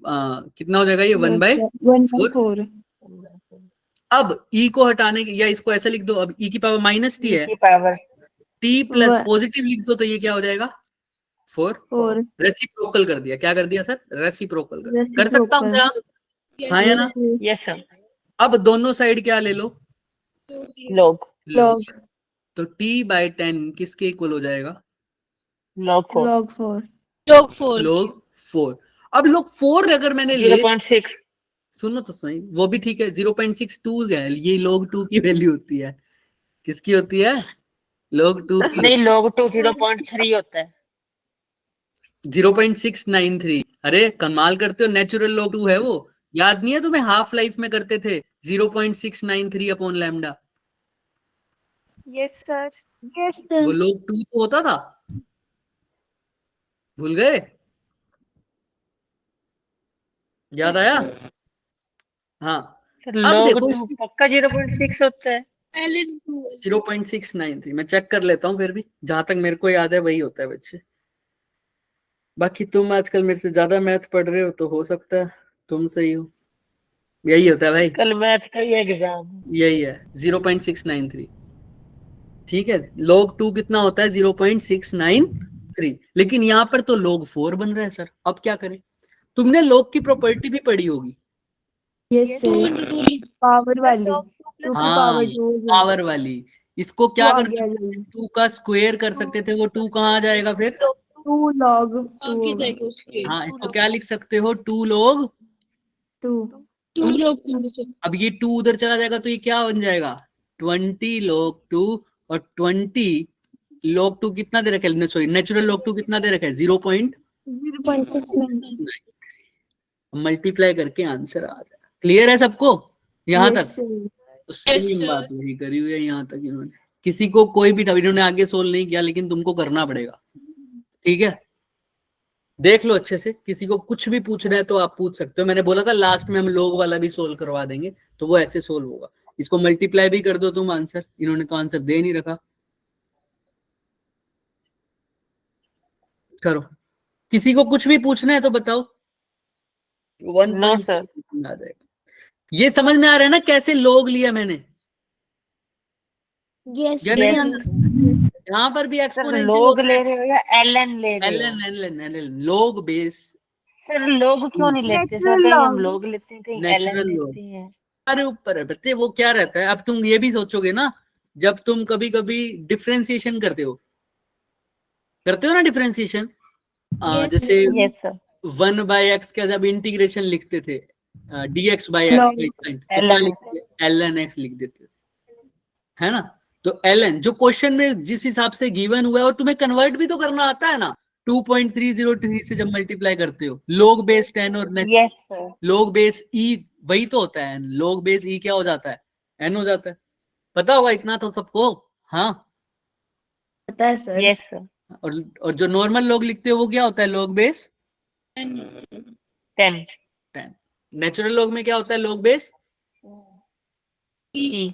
कितना हो जाएगा ये? 1/4। अब ई को हटाने के, या इसको ऐसे लिख दो, अब ई की पावर -t है, की पावर t प्लस पॉजिटिव लिख दो, तो ये क्या हो जाएगा? 4। रेसिप्रोकल कर दिया। क्या कर दिया सर? रेसिप्रोकल कर सकता हूँ क्या? हाँ या ना? Yes sir. अब दोनों साइड क्या ले लो? log तो t/10 किसके इक्वल हो जाएगा? log 4 log 4 log 4। अब log 4 अगर मैंने ले, 0.6 सुनो तो सही, वो भी ठीक है, 0.62 है, ये log 2 की वैल्यू होती है। किसकी होती है? log 2 की। नहीं, log 2 0.3 होता है। 0.693। अरे कमाल करते हो, नेचुरल log 2 है वो, याद नहीं है तुम्हें? हाफ लाइफ में करते थे 0.693 अपॉन लैम्डा। यस सर वो log 2 तो होता था, भूल गए? याद आया? हाँ, सर अब log देखो 2 पक्का 0.6 होता है। ln 2 0.693 मैं चेक कर लेता हूँ, फिर भी जहां तक मेरे को याद है वही होता है बच्चे। बाकी तुम आजकल मेरे से ज्यादा मैथ पढ़ रहे हो, तो हो सकता है तुम सही हो। यही होता है भाई, कल मैथ का ही एग्जाम। यही है 0.693। ठीक है, log 2 कितना होता है? 0.693। लेकिन यहाँ पर तो log 4 बन रहा है सर, अब क्या करें? तुमने log की प्रॉपर्टी भी पढ़ी होगी। यस सर पावर वाली हाँ, पावर वाली। इसको क्या वो आ कर गया सकते थे? 2 का स्क्वायर कर सकते थे, वो 2 कहाँ आ जाएगा फिर? 2 log आगे जाएगा उसके हाँ, इसको क्या लिख सकते हो? 2 log 2 2 log 2 अब ये 2 उधर चला जाएगा, तो ये क्या बन जाएगा? 20 log 2, और 20 log 2 कितना दे रखा है? सॉरी, नेचुरल log 2 कितना दे रखा है? 0.6 मल्टीप्लाई करके आंसर आ जाएगा। क्लियर है सबको यहाँ तक? तो सेम बात वही करी हुई है यहाँ तक इन्होंने। किसी को कोई भी डाउट, इन्होंने आगे सोल्व नहीं किया, लेकिन तुमको करना पड़ेगा। ठीक है, देख लो अच्छे से, किसी को कुछ भी पूछना है तो आप पूछ सकते हो। मैंने बोला था लास्ट में हम लोग वाला भी सोल्व करवा देंगे, तो वो ऐसे सोल्व होगा। इसको मल्टीप्लाई भी कर दो तुम आंसर, इन्होंने तो आंसर दे नहीं रखा। करो, किसी को कुछ भी पूछना है तो बताओ। 1 नो सर। आ जाएगा। ये समझ में आ रहा है ना कैसे लोग लिया मैंने? यस या नहीं? यहाँ पर भी सर एक्सपोनेंशियल log ले रहे हो या ln ले रहे हो? ln log base. Sir log क्यों नहीं लेते सर? कहीं हम log लेते हैं, कहीं ln नेचुरल लेते हैं। अरे ऊपर है बच्चे, वो क्या रहता है? अब तुम ये भी सोचोगे ना, जब तुम कभी कभी डिफरेंशिएशन करते हो ना डिफरेंशिएशन, जैसे यस सर। 1/x का जब इंटीग्रेशन लिखते थे, dx/x, तो क्या लिखते? ln x लिख देते थे, है ना? तो ln जो क्वेश्चन में जिस हिसाब से गिवन हुआ है, और तुम्हें कन्वर्ट भी तो करना आता है ना, 2.303 से जब मल्टीप्लाई करते हो, log बेस 10 और next yes sir. log base e, वही तो होता है। log बेस e क्या हो जाता है? n हो जाता है। पता होगा इतना तो सबको। हाँ, पता है सर। Yes sir. और जो नॉर्मल लोग लिखते हो वो क्या होता है, लॉग बेस 10 10। नेचुरल लोग में क्या होता है, लॉग बेस ई।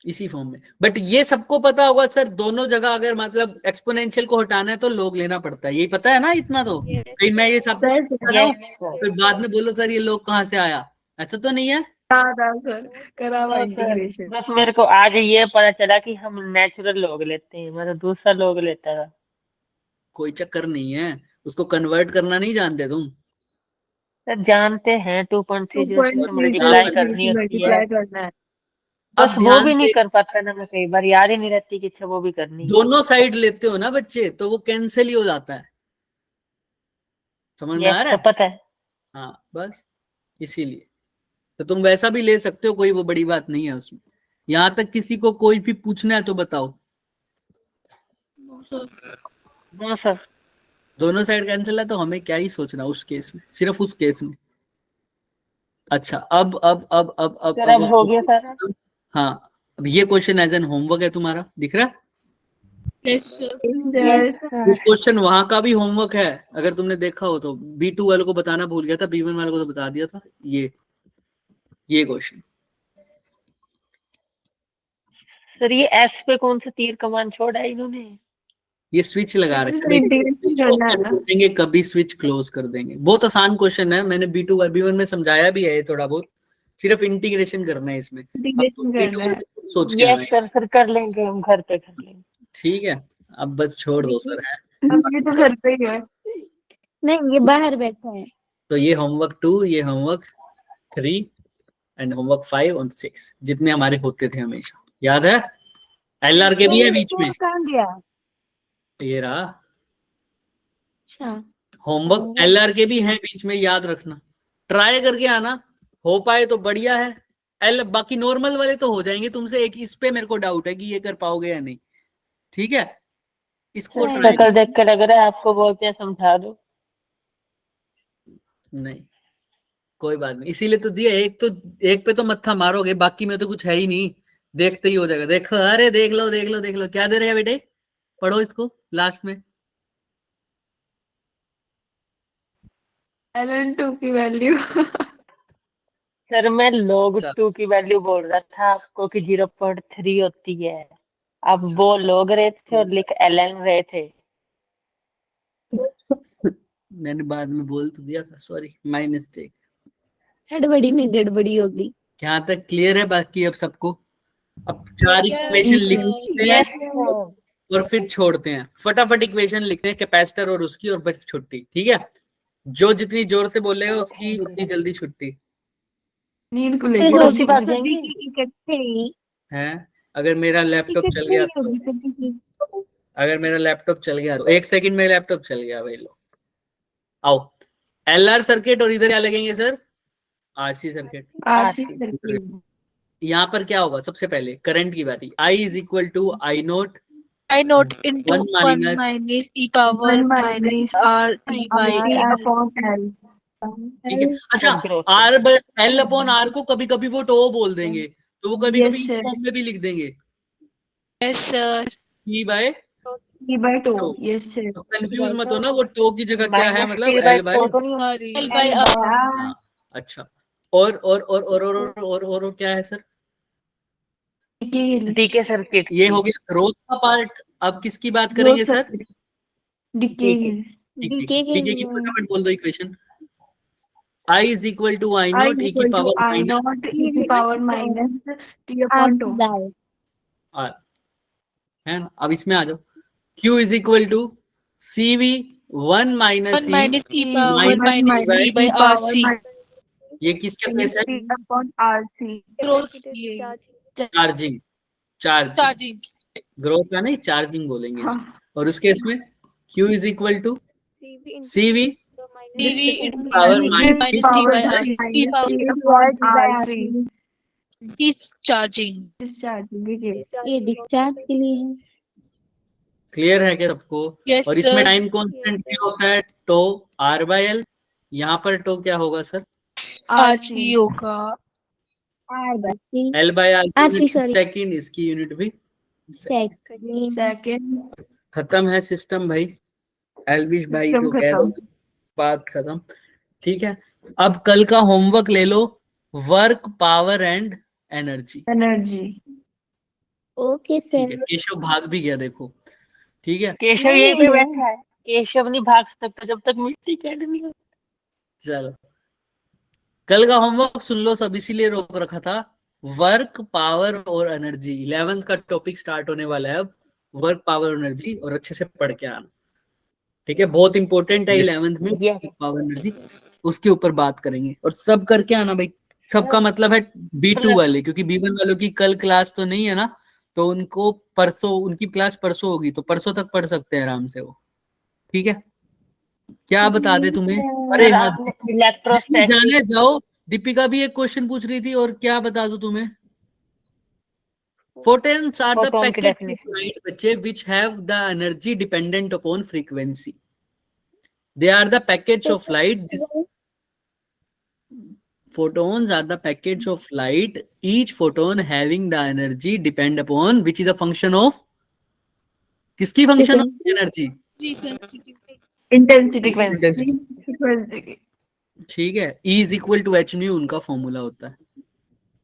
इसी फॉर्म में। बट ये सबको पता होगा सर, दोनों जगह अगर मतलब एक्सपोनेंशियल को हटाना है तो लोग लेना पड़ता है, यही पता है ना इतना तो। कहीं मैं ये सब सर, कुछ बताऊं, यस सर। फिर बाद में बोलो सर ये लोग कहाँ से आया, ऐसा तो नहीं है। सर करा हुआ तो सर इंटीग्रेशन। बस मेरे को आज ये पता चला कि हम नेचुरल लोग लेते हैं, मतलब दूसरा लोग लेता था। कोई चक्कर नहीं है, उसको कन्वर्ट करना नहीं जानते तुम। सर जानते हैं 2.30 से मल्टीप्लाई करनी होती है, मल्टीप्लाई करना है। बस अब वो ध्यान भी नहीं से कर पाता ना, मैं कई बार याद ही नहीं रहती कि अच्छा वो भी करनी है। दोनों साइड लेते हो ना बच्चे, तो वो कैंसिल ही हो जाता है, समझ में आ यस रहा सर है। पता है। हाँ बस इसीलिए तो तुम वैसा भी ले सकते हो, कोई वो बड़ी बात नहीं है उसमें। यहाँ तक किसी को कोई भी पूछना है तो बताओ। हाँ सर। दोनों साइड कैंसिल है तो हमें क्या ही सोचना उस केस में, सिर्फ उस केस में। अच्छा अब सर अब हो गया सर। हाँ, अब ये क्वेश्चन एज एन होमवर्क है तुम्हारा, दिख रहा है। Yes sir. यस ये सर। क्वेश्चन वहां का भी होमवर्क है, अगर तुमने देखा हो तो। B2 वालों को बताना भूल गया था, B1 वालों को तो बता दिया था। ये क्वेश्चन। सर ये एस पे कौन सा तीर कमान छोड़ा है इन्होंने? ये स्विच लगा रखा है, इंटीग्रेशन स्विच करना है ओपन ना। कर देंगे कभी स्विच क्लोज कर देंगे। बहुत आसान क्वेश्चन है, मैंने B2 B1 में समझाया भी है ये थोड़ा बहुत। सिर्फ इंटीग्रेशन करना है इसमें। अब तो इंटीग्रेशन B2 करना है। में सोच के यस आना है। सर, फिर कर लेंगे हम, घर पे कर लेंगे। ठीक है, अब बस छोड़ दो सर है। अब ये तो घर पे ही है। नहीं, ये बाहर बैठा है। तो ये होमवर्क 2, ये होमवर्क 3 एंड होमवर्क 5 और 6 जितने हमारे होते थे हमेशा, याद है। LR के भी है बीच में, कहाँ गया? ये रहा अच्छा, होमवर्क। LR के भी हैं बीच में, याद रखना। ट्राई करके आना, हो पाए तो बढ़िया है। बाकी नॉर्मल वाले तो हो जाएंगे तुमसे, एक इस पे मेरे को डाउट है कि ये कर पाओगे या नहीं। ठीक है, इसको ट्राई शक्ल देख कर लग रहा है आपको बोलते हैं समझा दो। नहीं, कोई बात नहीं, इसीलिए तो दिया। एक पे तो मत्था मारोगे, बाकी में तो कुछ है ही नहीं, देखते ही हो जाएगा। देखो, अरे देख लो देख लो देख लो, क्या दे रहे हैं बेटे, पढ़ो इसको लास्ट में। ln2 की वैल्यू। सर मैं log चल। 2 की वैल्यू बोल रहा था आपको कि 0.3 होती है। अब वो log रहे थे और लिख ln रहे थे। मैंने बाद में बोल तो दिया था, सॉरी माय मिस्टेक। गड़बड़ी में गड़बड़ी होगी। यहाँ तक क्लियर है बाकी अब सबको। अब 4 इक्वेशन लिखते हैं यस और फिर छोड़ते हैं, फटाफट इक्वेशन लिखते हैं कैपेसिटर और उसकी, और बस छुट्टी। ठीक है, जो जितनी जोर से बोलेगा उसकी उतनी जल्दी छुट्टी नींद को तो लेके पड़ोसी होगी भाग तो जाएंगे। सभी की इकट्ठे ही। है। अगर मेरा लैपटॉप चल इकट्ठे गया ही तो, होगी सभी की। अगर मेरा लैपटॉप चल गया तो 1 सेकंड में लैपटॉप चल गया भाई। लो आओ, LR सर्किट और इधर क्या लगेंगे sir, RC circuit. RC circuit. यहाँ पर क्या होगा, सबसे पहले करंट की बात, I is equal to I naught I note into 1 1 minus minus e power minus r t by l. Upon L. ठीक है। अच्छा, L अपॉन R को कभी कभी वो टो बोल देंगे, तो वो कभी कभी इस Yes, sir. फॉर्म में भी लिख देंगे, Yes sir. P by T by 2. Tau. Yes, sir. तो कंफ्यूज मत हो ना, वो टो की जगह क्या है, माइनस मतलब t by L by. Two तो नहीं होता? Sorry. L by r. हाँ, अच्छा। और क्या है सर, डीके सर्किट। ये हो गया ग्रोथ का पार्ट। अब किसकी बात करेंगे सर, डिके डीके की फटाफट बोल दो equation. I is equal to I I naught e की power I minus naught e की power minus t upon 2. R, है ना। अब इसमें आ जाओ, Q is equal to CV 1 minus 1 minus e power minus minus t by rc. ये किसके प्लेस है, t upon rc. Growth charging. charging. Growth का नहीं, चार्जिंग बोलेंगे इसमें। हाँ. और उसके इसमें Q is equal to CV TV into power minus t by r. e power t upon rc. is charging. Discharging ये ये डिस्चार्ज के लिए है। क्लियर है क्या सबको। Yes और इसमें sir. टाइम कांस्टेंट क्या होता है, टो R बाय L। यहाँ पर टो क्या होगा सर, RC होगा R by C. L by R अच्छा, sorry. सेकंड, इसकी यूनिट भी second। Second. सेकंड खत्म है सिस्टम भाई, एलविश भाई सिस्टम जो कह रहे खत्म। थे, बात खत्म। ठीक है, अब कल का होमवर्क ले लो, work, power and energy. Energy. Okay, ठीक sir. है, केशव भाग भी गया देखो। ठीक है, केशव यहीं पे बैठा है, केशव नहीं भाग सकता जब तक मिट्टी कैड नहीं हो। चलो कल का होमवर्क सुन लो सब, इसीलिए रोक रखा था। वर्क, पावर और एनर्जी 11th का टॉपिक स्टार्ट होने वाला है अब, वर्क, पावर, एनर्जी, और अच्छे से पढ़ के आना। ठीक है, बहुत इंपॉर्टेंट है 11th में Yes. पावर एनर्जी, उसके ऊपर बात करेंगे। और सब करके आना भाई, सबका मतलब है B2 वाले, क्योंकि B1 वालों की कल क्लास तो नहीं है ना, तो उनको परसों, उनकी क्लास परसों होगी, तो परसों तक पढ़ सकते हैं आराम से वो। ठीक है, क्या बता दे तुम्हें? अरे सर हाँ, आपने जिसने इलेक्ट्रोस्टैटिक जाना है जाओ। दीपिका भी एक क्वेश्चन पूछ रही थी, और क्या बता दूं तुम्हें? Photons are the फोटोन की packets of डेफिनेशन। light, बच्चे, which have the energy dependent upon frequency. They are the packets of light. Photons are the packets of light. Each photon having the energy depend upon, which is a function of, किसकी function of energy? Intensity frequency. Frequency की। ठीक है, E is equal to h nu उनका formula होता है।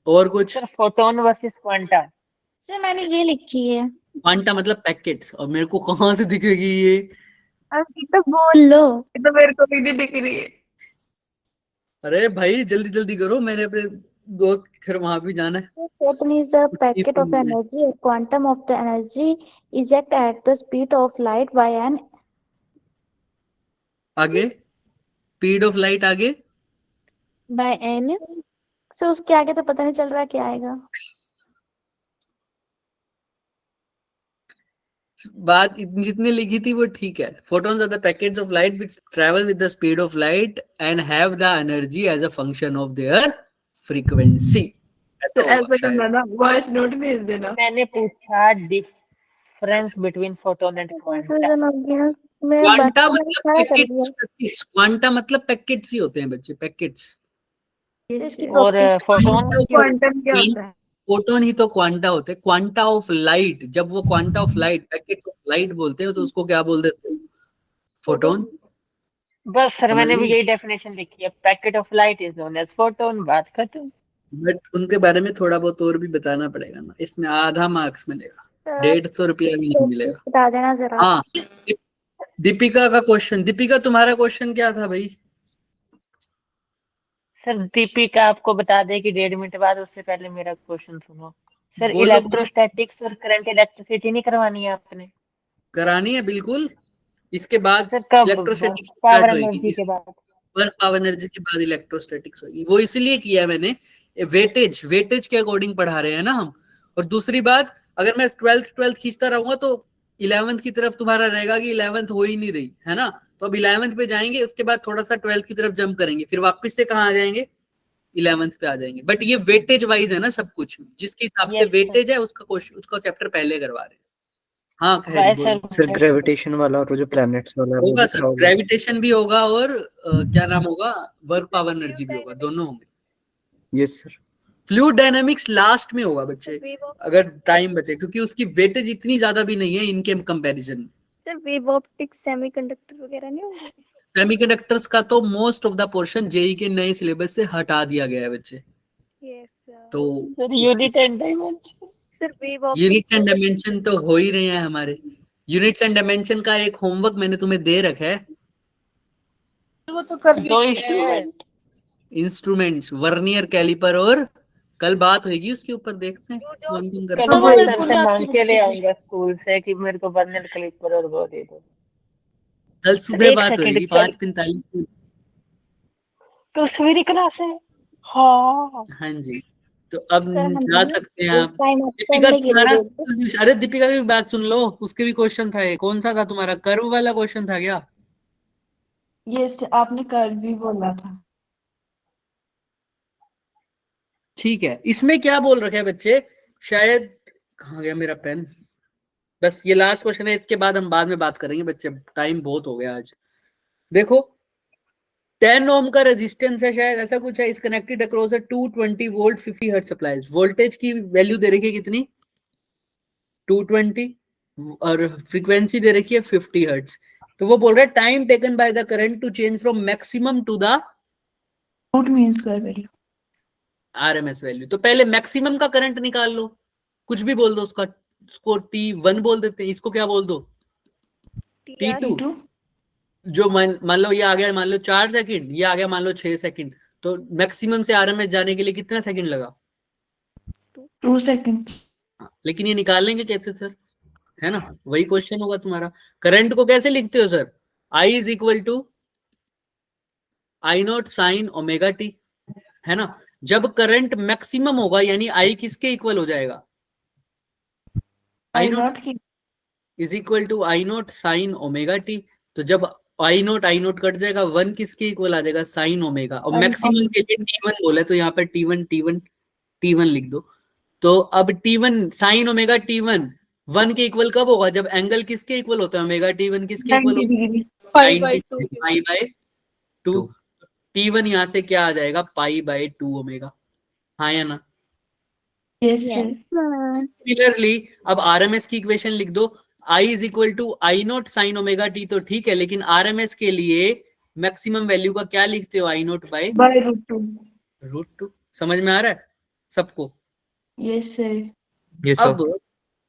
और कुछ? Sir photon versus quanta. Sir मैंने ये लिखी है। क्वांटा मतलब पैकेट्स, और मेरे को कहाँ से दिखेगी ये? अभी तो बोल लो। ये तो मेरे को भी नहीं दिख रही है। अरे भाई जल्दी जल्दी करो, मैंने अपने दोस्त फिर वहां भी जाना है। Photon is the packet of energy. Quantum of the energy is at the speed of light by an आगे स्पीड ऑफ लाइट, आगे by n. सो उसके आगे तो पता नहीं चल रहा क्या आएगा। बात इतनी जितनी लिखी थी वो ठीक है। Photons are the packets of light which travel with the speed of light and have the energy as a function of their frequency. तो ऐसा करना ना, वॉइस नोट भेज देना। मैंने पूछा difference between photon and quanta. Quanta मतलब packets, quanta मतलब पैकेट्स ही होते हैं बच्चे, पैकेट्स। और फोटोन क्वांटम क्या होता है? फोटोन ही तो क्वांटा होते हैं, क्वांटा ऑफ लाइट। जब वो quanta of light, packet of light बोलते हैं, तो उसको क्या बोल देते हैं? फोटोन। बस सर समझ मैंने भी गए? यही डेफिनेशन लिखी है, packet of light is known as photon, बात खत्म। बट उनके बारे में थोड़ा बहुत और भी बताना पड़ेगा ना, इसमें आधा मार्क्स मिलेगा, 150 रुपया भी नहीं मिलेगा। बता देना जरा। हाँ, दीपिका का क्वेश्चन। दीपिका तुम्हारा क्वेश्चन क्या था भाई? सर दीपिका आपको बता दे कि 1.5 मिनट बाद, उससे पहले मेरा क्वेश्चन सुनो। सर बोलो, इलेक्ट्रोस्टैटिक्स और करंट इलेक्ट्रिसिटी नहीं करवानी है आपने? करानी है बिल्कुल। इसके बाद सर कब? इलेक्ट्रोस्टैटिक्स पावर स्टार्ट होगी, एनर्जी के बाद। वर्क पावर एनर्जी के बाद इलेक्ट्रोस्टैटिक्स होगी। वो इसलिए किया है मैंने, वेटेज के अकॉर्डिंग पढ़ा रहे हैं ना हम। और दूसरी बात, अगर मैं 12th खींचता रहूंगा तो 11th की तरफ तुम्हारा रहेगा कि 11th हो ही नहीं रही है ना। तो अब 11th पे जाएंगे, उसके बाद थोड़ा सा 12th की तरफ जंप करेंगे, फिर वापस से कहाँ आ जाएंगे? 11th पे आ जाएंगे। बट ये वेटेज वाइज है ना सब कुछ, जिसके हिसाब से Yes, sir. वेटेज है उसका क्वेश्चन, उसका चैप्टर पहले करवा रहे हैं। हाँ बाय बोलो। सर। सर ग्रेविटेशन वाला और वो जो प्लैनेट्स वाला है वो होगा भी सर, कराओगे? ग्रेविटेशन भी होगा, और क्या नाम होगा, वर्क पावर एनर्जी भी होगा, दोनों होंगे। Yes sir. Fluid dynamics last में होगा बच्चे, अगर टाइम बचे, क्योंकि उसकी वेटेज इतनी ज्यादा भी नहीं है इनके कंपैरिजन में। सर वेव ऑप्टिक्स सेमीकंडक्टर वगैरह नहीं होंगे? सेमीकंडक्टर्स का तो most of the portion JEE के नए सिलेबस से हटा दिया गया है बच्चे। Yes sir. तो sir unit and dimension. Sir wave units and optics dimension तो हो ही रहे हैं हमारे। यूनिट्स एंड डायमेंशन का एक होमवर्क मैंने तुम्हें दे रखा है। वो तो कर दो इंस्ट्रूमेंट। इंस्ट्रूमेंट्स, वर्नियर कैलिपर, और कल बात होगी उसके ऊपर, देखते हैं कौन कौन कल करता मैं है। सर से मांग के ले आऊंगा स्कूल से कि मेरे को बर्नर क्लिपर और वो दे दो। कल सुबह एक बात सेकंड होगी कल 5:45। तो सवेरे क्लास है। हाँ हाँ जी, तो अब सर हम जा सकते हैं आप। टाइम दीपिका करने के लिए तुम्हारा बोलते हैं। solution- अरे दीपिका की भी बात सुन लो, उसके भी क्वेश्चन था। ये कौन सा था तुम्हारा, कर्व वाला क्वेश्चन था क्या? ये आपने कर भी बोला था। ठीक है, इसमें क्या बोल रखे हैं बच्चे, शायद कहाँ गया मेरा पेन। बस ये लास्ट क्वेश्चन है, इसके बाद हम बाद में बात करेंगे बच्चे, टाइम बहुत हो गया आज। देखो 10 ओम का रेजिस्टेंस है शायद, ऐसा कुछ है, इस connected across a 220 volt 50 hertz supplies. Voltage की वैल्यू दे रखी है कितनी 220 और फ्रीक्वेंसी दे रखी है 50 हर्ट्ज। तो वो बोल रहा है time taken by the current to change from maximum to the root mean square value. RMS value. तो पहले मैक्सिमम का करंट निकाल लो, कुछ भी बोल दो उसका, उसको T1 बोल देते हैं, इसको क्या बोल दो T2। जो मान लो ये आ गया मान लो 4 सेकंड, ये आ गया मान लो 6 सेकंड, तो मैक्सिमम से आरएमएस जाने के लिए कितना सेकंड लगा 2 सेकंड। लेकिन ये निकाल लेंगे कैसे सर, है ना, वही क्वेश्चन होगा तुम्हारा। करंट को कैसे लिखते हो sir, I is equal to I0 sine omega t, है ना। जब करंट मैक्सिमम होगा यानी I किसके इक्वल हो जाएगा, I0 is equal to I0 sine omega t. तो जब I0 कट जाएगा 1 किसके इक्वल आ जाएगा साइन ओमेगा, और मैक्सिमम के लिए T1 बोला है तो यहाँ पर T1 लिख दो। तो अब T1 साइन ओमेगा T1 1 के इक्वल कब होगा, जब एंगल किसके इक्वल होता है ओमेगा T1 किसके इक्वल होता है पाई बाय 2। T1 यहाँ से क्या आ जाएगा पाई बाय 2 ओमेगा, हाँ या ना। सिमिलरली अब आरएमएस की इक्वेशन लिख दो, I is equal to I0 sine omega t, तो ठीक है, लेकिन आरएमएस के लिए मैक्सिमम वैल्यू का क्या लिखते हो I0 बाय √2। समझ में आ रहा है सबको। Yes sir. Yes, अब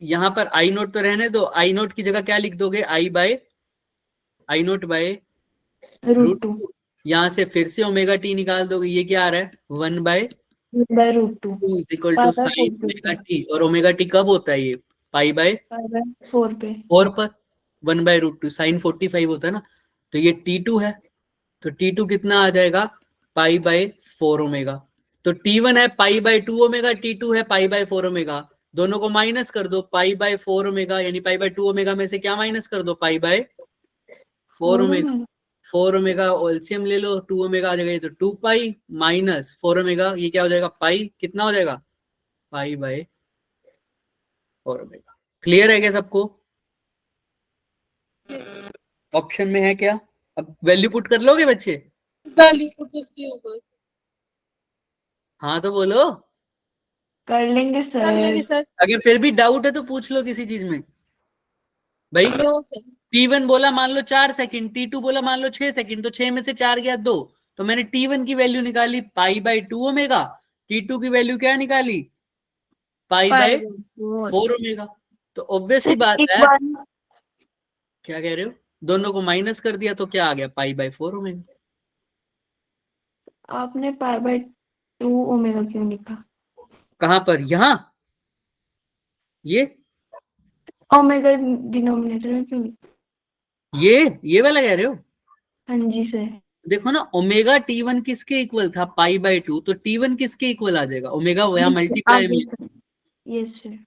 यहाँ पर I0 तो रहने दो, I0 की जगह क्या लिख दोगे I0 बाय √2। यहाँ से फिर से ओमेगा टी निकाल दोगे, ये क्या आ रहा है 1 by √2 is equal to sine omega t, और ओमेगा टी कब होता है ये पाई बाय 4 पर 1 बाय √2 साइन 45 होता है ना। तो ये T2 है, तो T2 कितना आ जाएगा पाई बाय 4 ओमेगा। तो T1 है पाई बाय 2 ओमेगा, T2 है पाई बाय 4 ओमेगा, दोनों को माइनस कर दो, पाई बाय 4 ओमेगा यानी पाई बाय 2 ओमेगा में से क्या माइनस कर दो pi by 4 omega. 4 omega LCM ले लो, 2 ओमेगा आ जाएगा, तो 2 पाई माइनस 4 ओमेगा, ये क्या हो जाएगा पाई, कितना हो जाएगा पाई बाय 4 ओमेगा। क्लियर है क्या सबको, ऑप्शन में है क्या, अब वैल्यू पुट कर लोगे बच्चे, हाँ तो बोलो, कर लेंगे सर। अगर फिर भी डाउट है तो पूछ लो किसी चीज में भाई। T1 बोला मान लो 4 सेकंड, T2 बोला मान लो 6 सेकंड, तो 6 में से 4 गया 2, तो मैंने T1 की वैल्यू निकाली पाई बाय 2 ओमेगा, T2 की वैल्यू क्या निकाली पाई बाय 4 ओमेगा। तो ऑब्वियस ही बात है, क्या कह रहे हो, दोनों को माइनस कर दिया तो क्या आ गया पाई बाय 4 ओमेगा। आपने पाई बाय 2 ओमेगा क्यों लिखा, कहां पर, यहाँ ये ओमेगा डिनोमिनेटर में क्यों लिखा। ये वाला कह रहे हो, हाँ जी सर। देखो ना ओमेगा T1 किसके इक्वल था पाई बाय 2, तो T1 किसके इक्वल आ जाएगा ओमेगा, यहाँ मल्टीप्लाई में। Yes sir.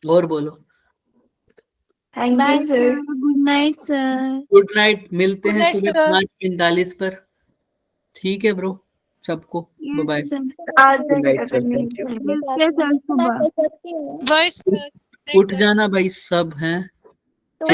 और बोलो, thank you sir. Good night sir. Good night, मिलते हैं सुबह 5:45 पर, ठीक है ब्रो, सबको बाय बाय। आज night, sir. नहीं Thank you. मिलते हैं सर सुबह। करती हूँ। उठ जाना भाई, सब हैं। तो